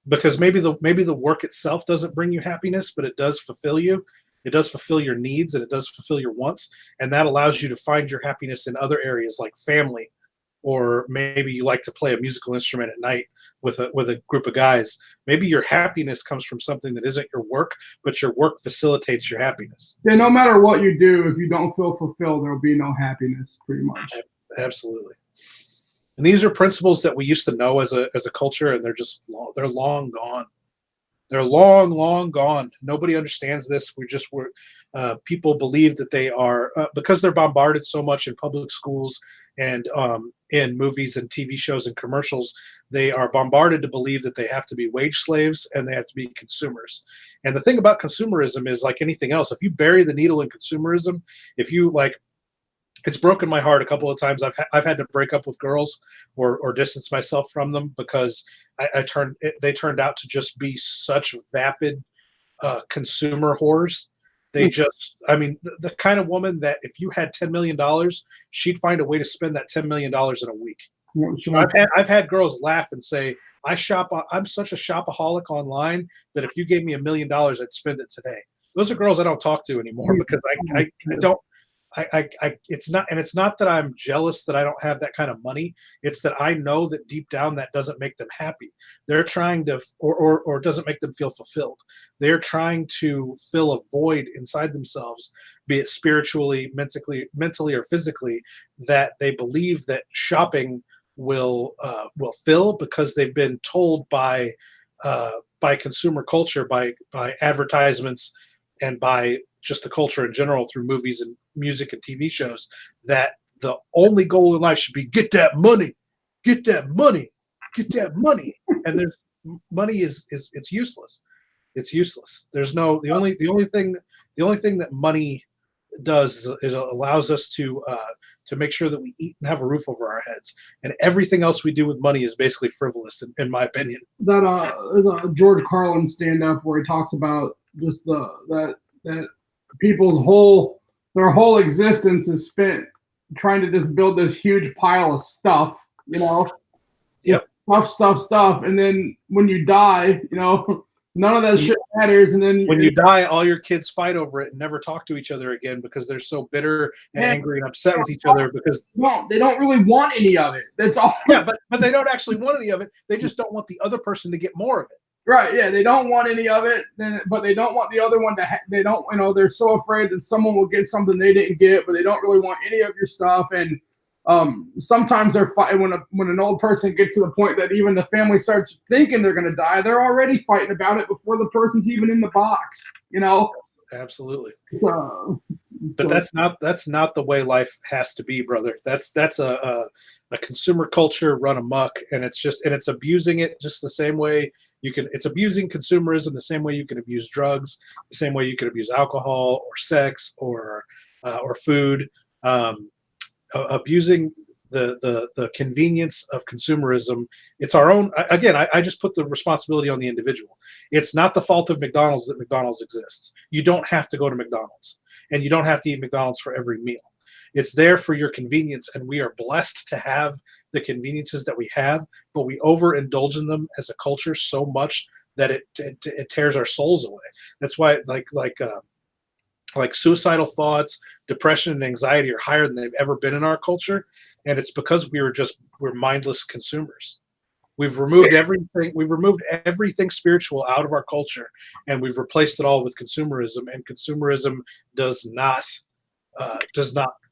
Because maybe the work itself doesn't bring you happiness, but it does fulfill you. It does fulfill your needs and it does fulfill your wants. And that allows you to find your happiness in other areas like family, or maybe you like to play a musical instrument at night with a group of guys. Maybe your happiness comes from something that isn't your work, but your work facilitates your happiness. Yeah, no matter what you do, if you don't feel fulfilled, there'll be no happiness, pretty much. Absolutely. And these are principles that we used to know as a culture, and they're long gone. They're long gone. Nobody understands this. People believe that they are because they're bombarded so much in public schools and in movies and TV shows and commercials. They are bombarded to believe that they have to be wage slaves and they have to be consumers. And the thing about consumerism is, like anything else, if you bury the needle in consumerism, it's broken my heart a couple of times. I've had to break up with girls or distance myself from them because they turned out to just be such vapid consumer whores. They the kind of woman that if you had $10 million, she'd find a way to spend that $10 million in a week. I've had girls laugh and say, I'm such a shopaholic online that if you gave me $1 million, I'd spend it today. Those are girls I don't talk to anymore because I don't. It's not that I'm jealous that I don't have that kind of money. It's that I know that deep down that doesn't make them happy. They're trying to, or doesn't make them feel fulfilled. They're trying to fill a void inside themselves, be it spiritually, mentally, or physically, that they believe that shopping will fill because they've been told by consumer culture, by advertisements, and by just the culture in general through movies and music and TV shows, that the only goal in life should be get that money. And there's money is it's useless. It's useless. There's no the only thing that money does is it allows us to make sure that we eat and have a roof over our heads, and everything else we do with money is basically frivolous, in my opinion. There's a George Carlin stand up where he talks about just that people's whole existence is spent trying to just build this huge pile of stuff, you know. Yep. Stuff, and then when you die, you know, none of that shit matters. And then when you die, all your kids fight over it and never talk to each other again because they're so bitter and angry and upset with each other because they don't really want any of it. That's all. Yeah, but they don't actually want any of it. They just don't want the other person to get more of it. Right? Yeah, they don't want any of it, but they don't want the other one to. They don't, you know, they're so afraid that someone will get something they didn't get, but they don't really want any of your stuff. And sometimes they're fighting when an old person gets to the point that even the family starts thinking they're going to die, they're already fighting about it before the person's even in the box, you know. Absolutely. But that's not the way life has to be, brother. That's a consumer culture run amok, and it's abusing it just the same way it's abusing consumerism the same way you can abuse drugs, the same way you can abuse alcohol or sex or food. Abusing the convenience of consumerism. It's our own. Again, I just put the responsibility on the individual. It's not the fault of McDonald's that McDonald's exists. You don't have to go to McDonald's, and you don't have to eat McDonald's for every meal. It's there for your convenience, and we are blessed to have the conveniences that we have, but we overindulge in them as a culture so much that it tears our souls away. That's why like suicidal thoughts, depression, and anxiety are higher than they've ever been in our culture, and it's because we're mindless consumers. We've removed everything. We've removed everything spiritual out of our culture, and we've replaced it all with consumerism. And consumerism does not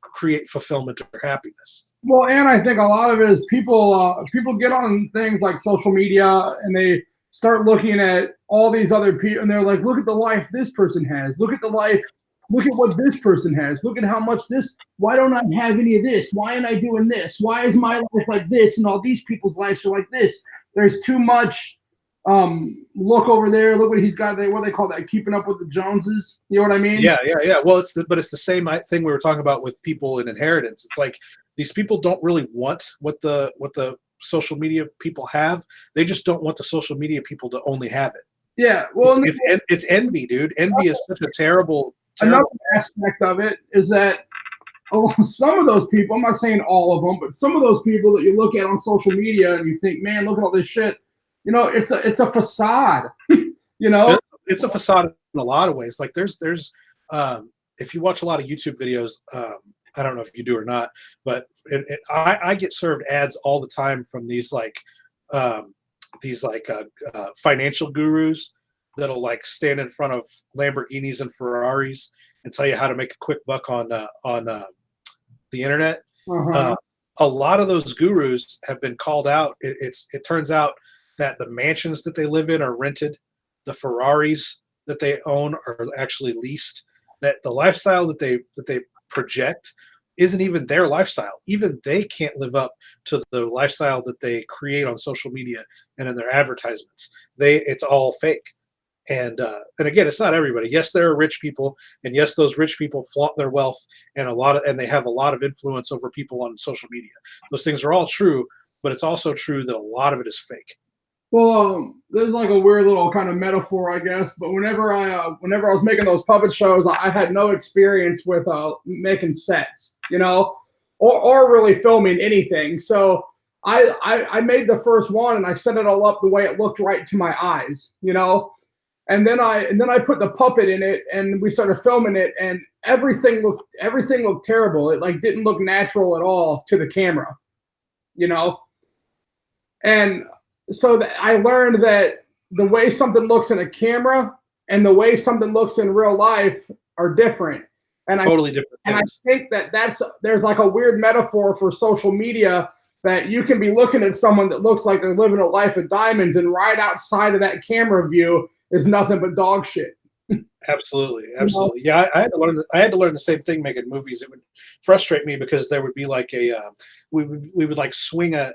create fulfillment or happiness. Well, and I think a lot of it is people get on things like social media and they start looking at all these other people, and they're like, look at the life this person has. Look at what this person has. Look at how much this. Why don't I have any of this? Why am I doing this? Why is my life like this? And all these people's lives are like this. There's too much. Look over there. Look what he's got there. What do they call that? Keeping up with the Joneses. You know what I mean? Yeah. Well, it's the same thing we were talking about with people in inheritance. It's like these people don't really want what the social media people have. They just don't want the social media people to only have it. Yeah. Well, it's envy, dude. Envy is such a terrible. Another aspect of it is that some of those people, I'm not saying all of them, but some of those people that you look at on social media and you think, man, look at all this shit. You know, it's a facade. You know, it's a facade in a lot of ways. Like there's if you watch a lot of YouTube videos, I don't know if you do or not, but I get served ads all the time from these financial gurus that'll like stand in front of Lamborghinis and Ferraris and tell you how to make a quick buck on the internet. Uh-huh. A lot of those gurus have been called out. It turns out that the mansions that they live in are rented, the Ferraris that they own are actually leased. That the lifestyle that they project isn't even their lifestyle. Even they can't live up to the lifestyle that they create on social media and in their advertisements. It's all fake. And again, it's not everybody. Yes, there are rich people, and yes, those rich people flaunt their wealth and they have a lot of influence over people on social media. Those things are all true, but it's also true that a lot of it is fake. Well, there's like a weird little kind of metaphor, I guess. But whenever I was making those puppet shows, I had no experience with making sets, you know, or really filming anything. So I made the first one and I set it all up the way it looked right to my eyes, you know. And then I put the puppet in it and we started filming it and everything looked terrible. It like didn't look natural at all to the camera, you know. And so I learned that the way something looks in a camera and the way something looks in real life are different. And totally different things. And I think there's like a weird metaphor for social media that you can be looking at someone that looks like they're living a life of diamonds and right outside of that camera view is nothing but dog shit. Absolutely. Yeah, I had to learn the same thing making movies. It would frustrate me because there would be like we would like swing a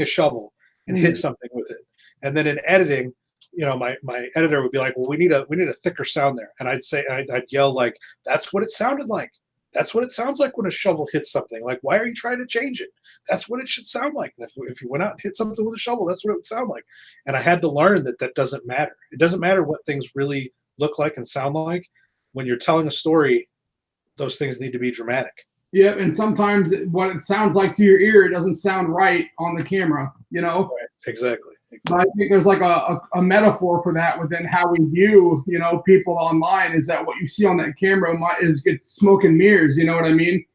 shovel and hit something with it, and then in editing my editor would be like, well, we need a thicker sound there, and I'd yell like, that's what it sounded like. That's what it sounds like when a shovel hits something. Like, why are you trying to change it? That's what it should sound like. If you went out and hit something with a shovel, that's what it would sound like. And I had to learn that doesn't matter. It doesn't matter what things really look like and sound like. When you're telling a story, those things need to be dramatic. Yeah, and sometimes what it sounds like to your ear, it doesn't sound right on the camera, you know? Right. Exactly. But I think there's like a metaphor for that within how we view, people online, is that what you see on that camera is it's smoke and mirrors, you know what I mean?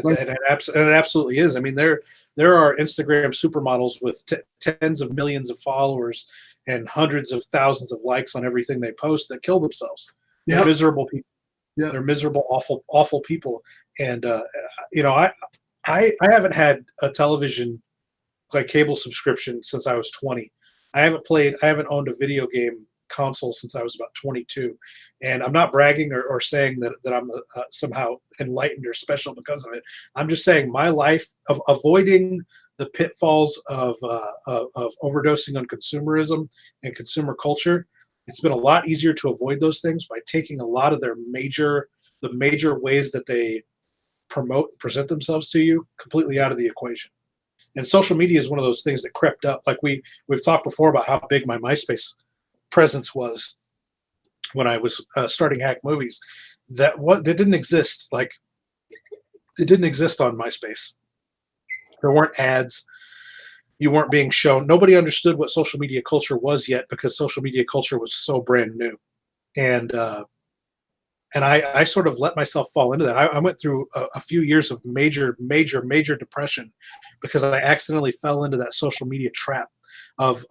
Like, And it absolutely is. I mean, there are Instagram supermodels with tens of millions of followers and hundreds of thousands of likes on everything they post that kill themselves. They're yep, miserable people. yep. They're miserable, awful people. And I haven't had a television like cable subscription since I was 20. I haven't owned a video game console since I was about 22. And I'm not bragging or saying that I'm somehow enlightened or special because of it. I'm just saying my life of avoiding the pitfalls of overdosing on consumerism and consumer culture. It's been a lot easier to avoid those things by taking a lot of the major ways that they promote and present themselves to you completely out of the equation. And social media is one of those things that crept up. Like we've talked before about how big my MySpace presence was when I was starting Hack Movies. That didn't exist. Like, it didn't exist on MySpace. There weren't ads. You weren't being shown. Nobody understood what social media culture was yet because social media culture was so brand new. And I sort of let myself fall into that. I went through a few years of major depression because I accidentally fell into that social media trap of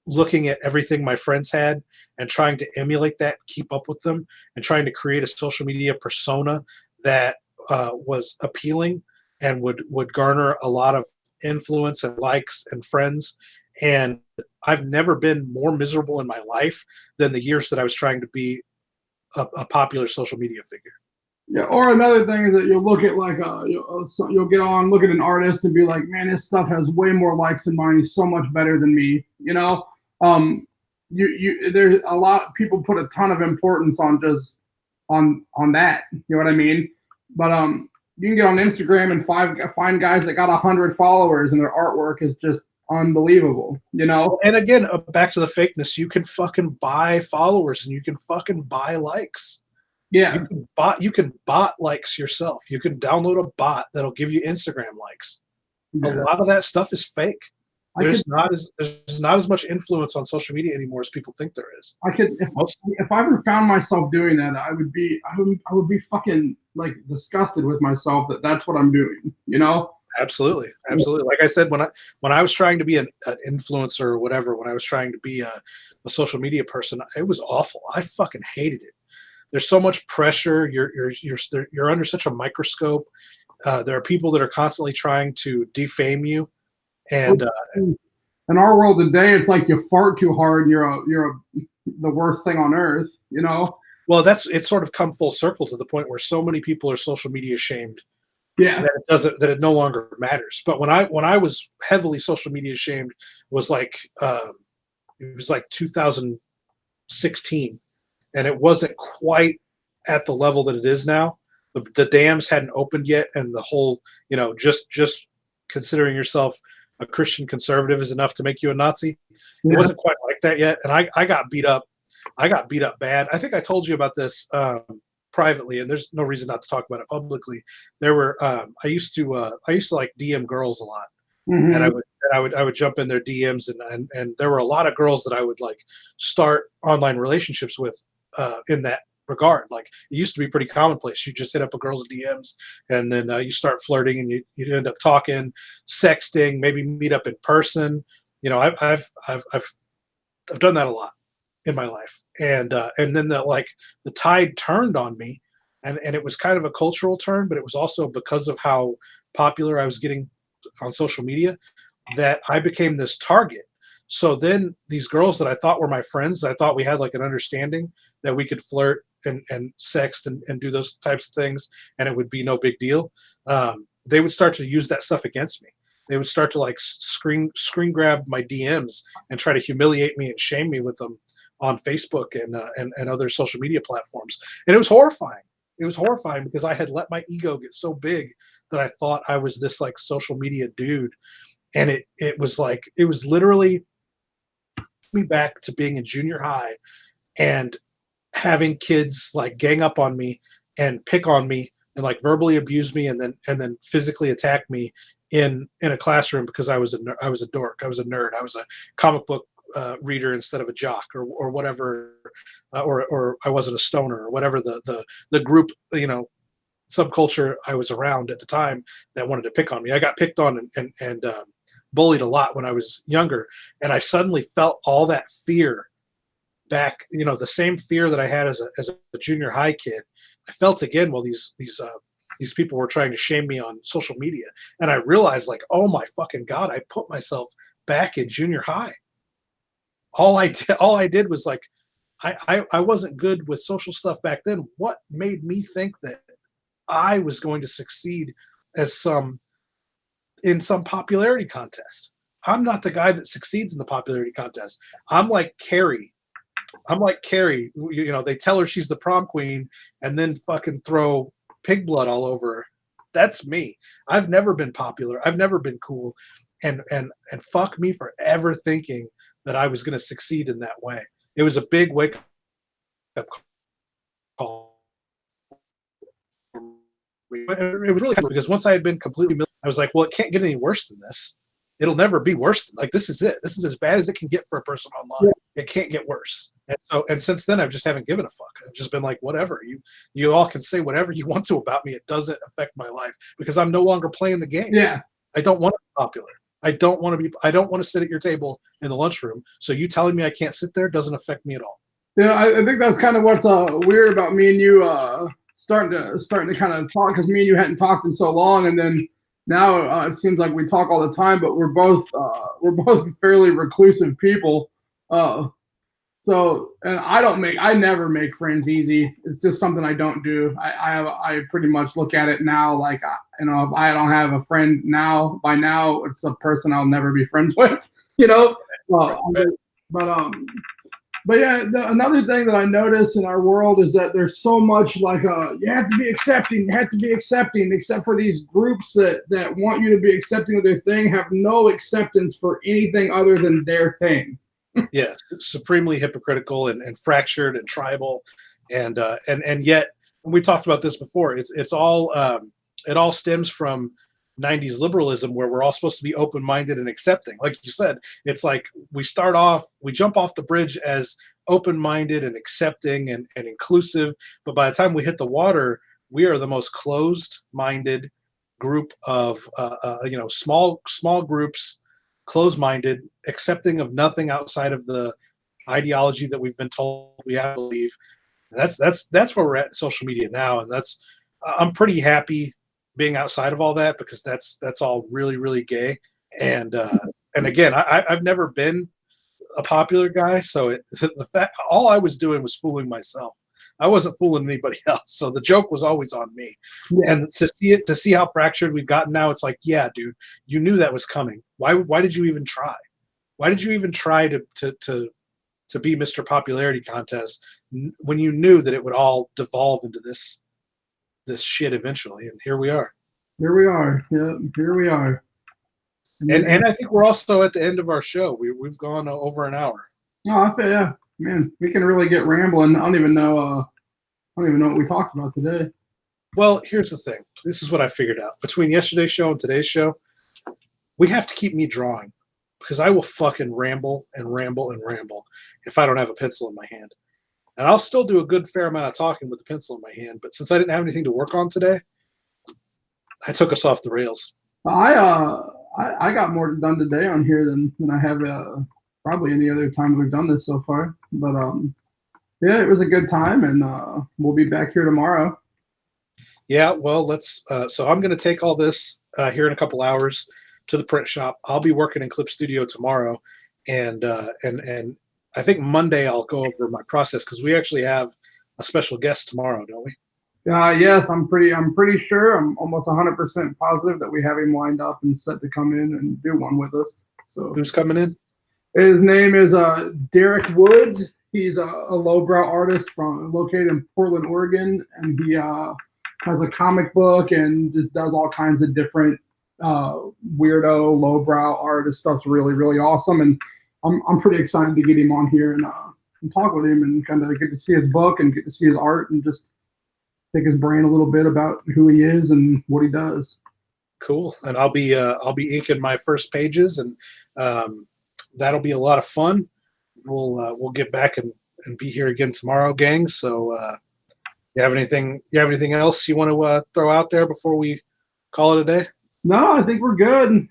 looking at everything my friends had and trying to emulate that, keep up with them, and trying to create a social media persona that was appealing and would garner a lot of influence and likes and friends. And I've never been more miserable in my life than the years that I was trying to be a popular social media figure. Yeah, or another thing is that you'll look at like you'll get on, look at an artist and be like, man, his stuff has way more likes than mine. He's so much better than me. There's a lot of people put a ton of importance on just on that. You know what I mean? But you can get on Instagram and find guys that got 100 followers and their artwork is just unbelievable. And again, back to the fakeness. You can fucking buy followers and you can fucking buy likes. Yeah, you can bot likes yourself. You can download a bot that'll give you Instagram likes. yeah. A lot of that stuff is fake. There's not as much influence on social media anymore as people think there is. If I ever found myself doing that, I would be fucking like disgusted with myself that's what I'm doing. Absolutely. Like I said, when I was trying to be an influencer or whatever, when I was trying to be a social media person, it was awful. I fucking hated it. There's so much pressure. You're under such a microscope. There are people that are constantly trying to defame you. And in our world today, it's like you fart too hard and you're the worst thing on earth. Well, it's sort of come full circle to the point where so many people are social media shamed. Yeah, that it no longer matters. But when I was heavily social media shamed was like it was like 2016, and it wasn't quite at the level that it is now. The dams hadn't opened yet, and the whole just considering yourself a Christian conservative is enough to make you a Nazi. Yeah. It wasn't quite like that yet, and I got beat up. I got beat up bad. I think I told you about this privately, and there's no reason not to talk about it publicly. There were I used to like DM girls a lot, mm-hmm. and I would jump in their DMs, and there were a lot of girls that I would like start online relationships with in that regard. Like, it used to be pretty commonplace. You just hit up a girl's DMs, and then you start flirting, and you end up talking, sexting, maybe meet up in person. I've done that a lot in my life, and then the tide turned on me, and it was kind of a cultural turn, but it was also because of how popular I was getting on social media that I became this target. So then these girls that I thought were my friends, I thought we had like an understanding that we could flirt and sext and do those types of things, and it would be no big deal. They would start to use that stuff against me. They would start to like screen grab my DMs and try to humiliate me and shame me with them on Facebook and other social media platforms, and it was horrifying. It was horrifying because I had let my ego get so big that I thought I was this like social media dude, and it was like it was literally me back to being in junior high and having kids like gang up on me and pick on me and like verbally abuse me and then physically attack me in a classroom because I was a dork, I was a nerd, I was a comic book reader instead of a jock or whatever, or I wasn't a stoner or whatever the group, subculture I was around at the time that wanted to pick on me. I got picked on and bullied a lot when I was younger, and I suddenly felt all that fear back, the same fear that I had as a junior high kid. I felt again while these people were trying to shame me on social media, and I realized like, oh my fucking god, I put myself back in junior high. All I did was like, I wasn't good with social stuff back then. What made me think that I was going to succeed in some popularity contest? I'm not the guy that succeeds in the popularity contest. I'm like Carrie. They tell her she's the prom queen and then fucking throw pig blood all over her. That's me. I've never been popular. I've never been cool. And fuck me for ever thinking that I was going to succeed in that way. It was a big wake up call. It was really cool because once I had been completely, I was like, well, it can't get any worse than this. It'll never be worse. Like, this is it. This is as bad as it can get for a person online. Yeah. It can't get worse. And since then, I just haven't given a fuck. I've just been like, whatever. You all can say whatever you want to about me. It doesn't affect my life because I'm no longer playing the game. Yeah. I don't want to be popular. I don't want to sit at your table in the lunchroom. So you telling me I can't sit there doesn't affect me at all. Yeah, I think that's kind of what's weird about me and you starting to kind of talk, because me and you hadn't talked in so long, and then now it seems like we talk all the time, but we're both fairly reclusive people. And I never make friends easy. It's just something I don't do. I pretty much look at it now like, if I don't have a friend now, by now it's a person I'll never be friends with, But yeah, another thing that I notice in our world is that there's so much like you have to be accepting, except for these groups that want you to be accepting of their thing have no acceptance for anything other than their thing. Yeah, supremely hypocritical and fractured and tribal, and yet we talked about this before. It's all it all stems from 90s liberalism, where we're all supposed to be open-minded and accepting. Like you said, it's like we jump off the bridge as open-minded and accepting and inclusive, but by the time we hit the water, we are the most closed-minded group of small groups, closed-minded, accepting of nothing outside of the ideology that we've been told we have to believe. And that's where we're at in social media now, and I'm pretty happy being outside of all that, because that's all really, really gay. And again, I've never been a popular guy, so the fact all I was doing was fooling myself. I wasn't fooling anybody else, so the joke was always on me. Yeah. And to see how fractured we've gotten now, it's like, yeah, dude, you knew that was coming. Why did you even try? Why did you even try to be Mr. Popularity Contest when you knew that it would all devolve into this shit eventually? And here we are. Here we are. Yeah, here we are. And I think we're also at the end of our show. We've gone over an hour. Oh, yeah, man, we can really get rambling. I don't even know what we talked about today. Well, here's the thing. This is what I figured out. Between yesterday's show and today's show, we have to keep me drawing, because I will fucking ramble and ramble and ramble if I don't have a pencil in my hand. And I'll still do a good fair amount of talking with the pencil in my hand, but since I didn't have anything to work on today, I took us off the rails. I got more done today on here than I have probably any other time we've done this so far. But yeah, it was a good time, and we'll be back here tomorrow. Yeah, well, let's. So I'm going to take all this here in a couple hours to the print shop. I'll be working in Clip Studio tomorrow, and I think Monday I'll go over my process, because we actually have a special guest tomorrow, don't we? Yes, I'm pretty sure. I'm almost 100% positive that we have him lined up and set to come in and do one with us. So who's coming in? His name is Derek Woods. He's a lowbrow artist located in Portland, Oregon, and he has a comic book and just does all kinds of different weirdo lowbrow art. His stuff's really really awesome, and I'm pretty excited to get him on here and talk with him and kind of get to see his book and get to see his art and just pick his brain a little bit about who he is and what he does. Cool. And I'll be inking my first pages, and that'll be a lot of fun. We'll get back and be here again tomorrow, gang. So you have anything else you want to throw out there before we call it a day? No, I think we're good.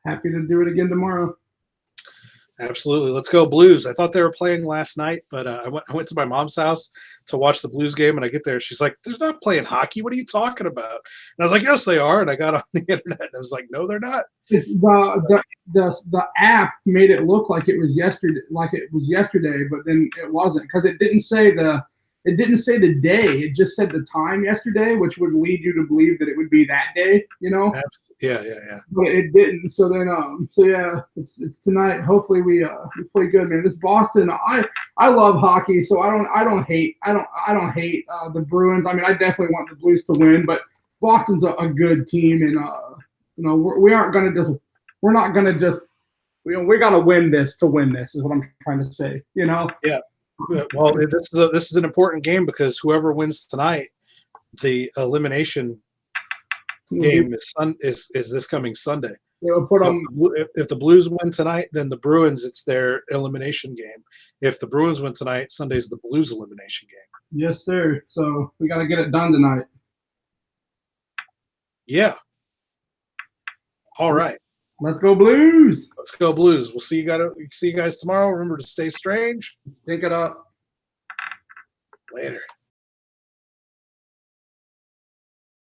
Happy to do it again tomorrow. Absolutely. Let's go Blues. I thought they were playing last night, but I went to my mom's house to watch the Blues game, and I get there. She's like, "They're not playing hockey. What are you talking about?" And I was like, "Yes, they are." And I got on the internet, and I was like, "No, they're not." The app made it look like it was yesterday, but then it wasn't, because it didn't say the day. It just said the time yesterday, which would lead you to believe that it would be that day, you know? Yeah. But it didn't. So then, yeah, it's tonight. Hopefully we play good, man. This Boston, I love hockey, so I don't hate the Bruins. I mean, I definitely want the Blues to win, but Boston's a good team, and we aren't gonna just we're not gonna just we gotta win this to win this is what I'm trying to say. Yeah. Well, this is an important game because whoever wins tonight, the elimination game is this coming Sunday. They'll put So them. if the Blues win tonight, then the Bruins, it's their elimination game. If the Bruins win tonight, Sunday's the Blues elimination game. Yes, sir. So we got to get it done tonight. Yeah. All right. Let's go Blues. Let's go Blues. We'll see you guys tomorrow. Remember to stay strange. Think it up. Later.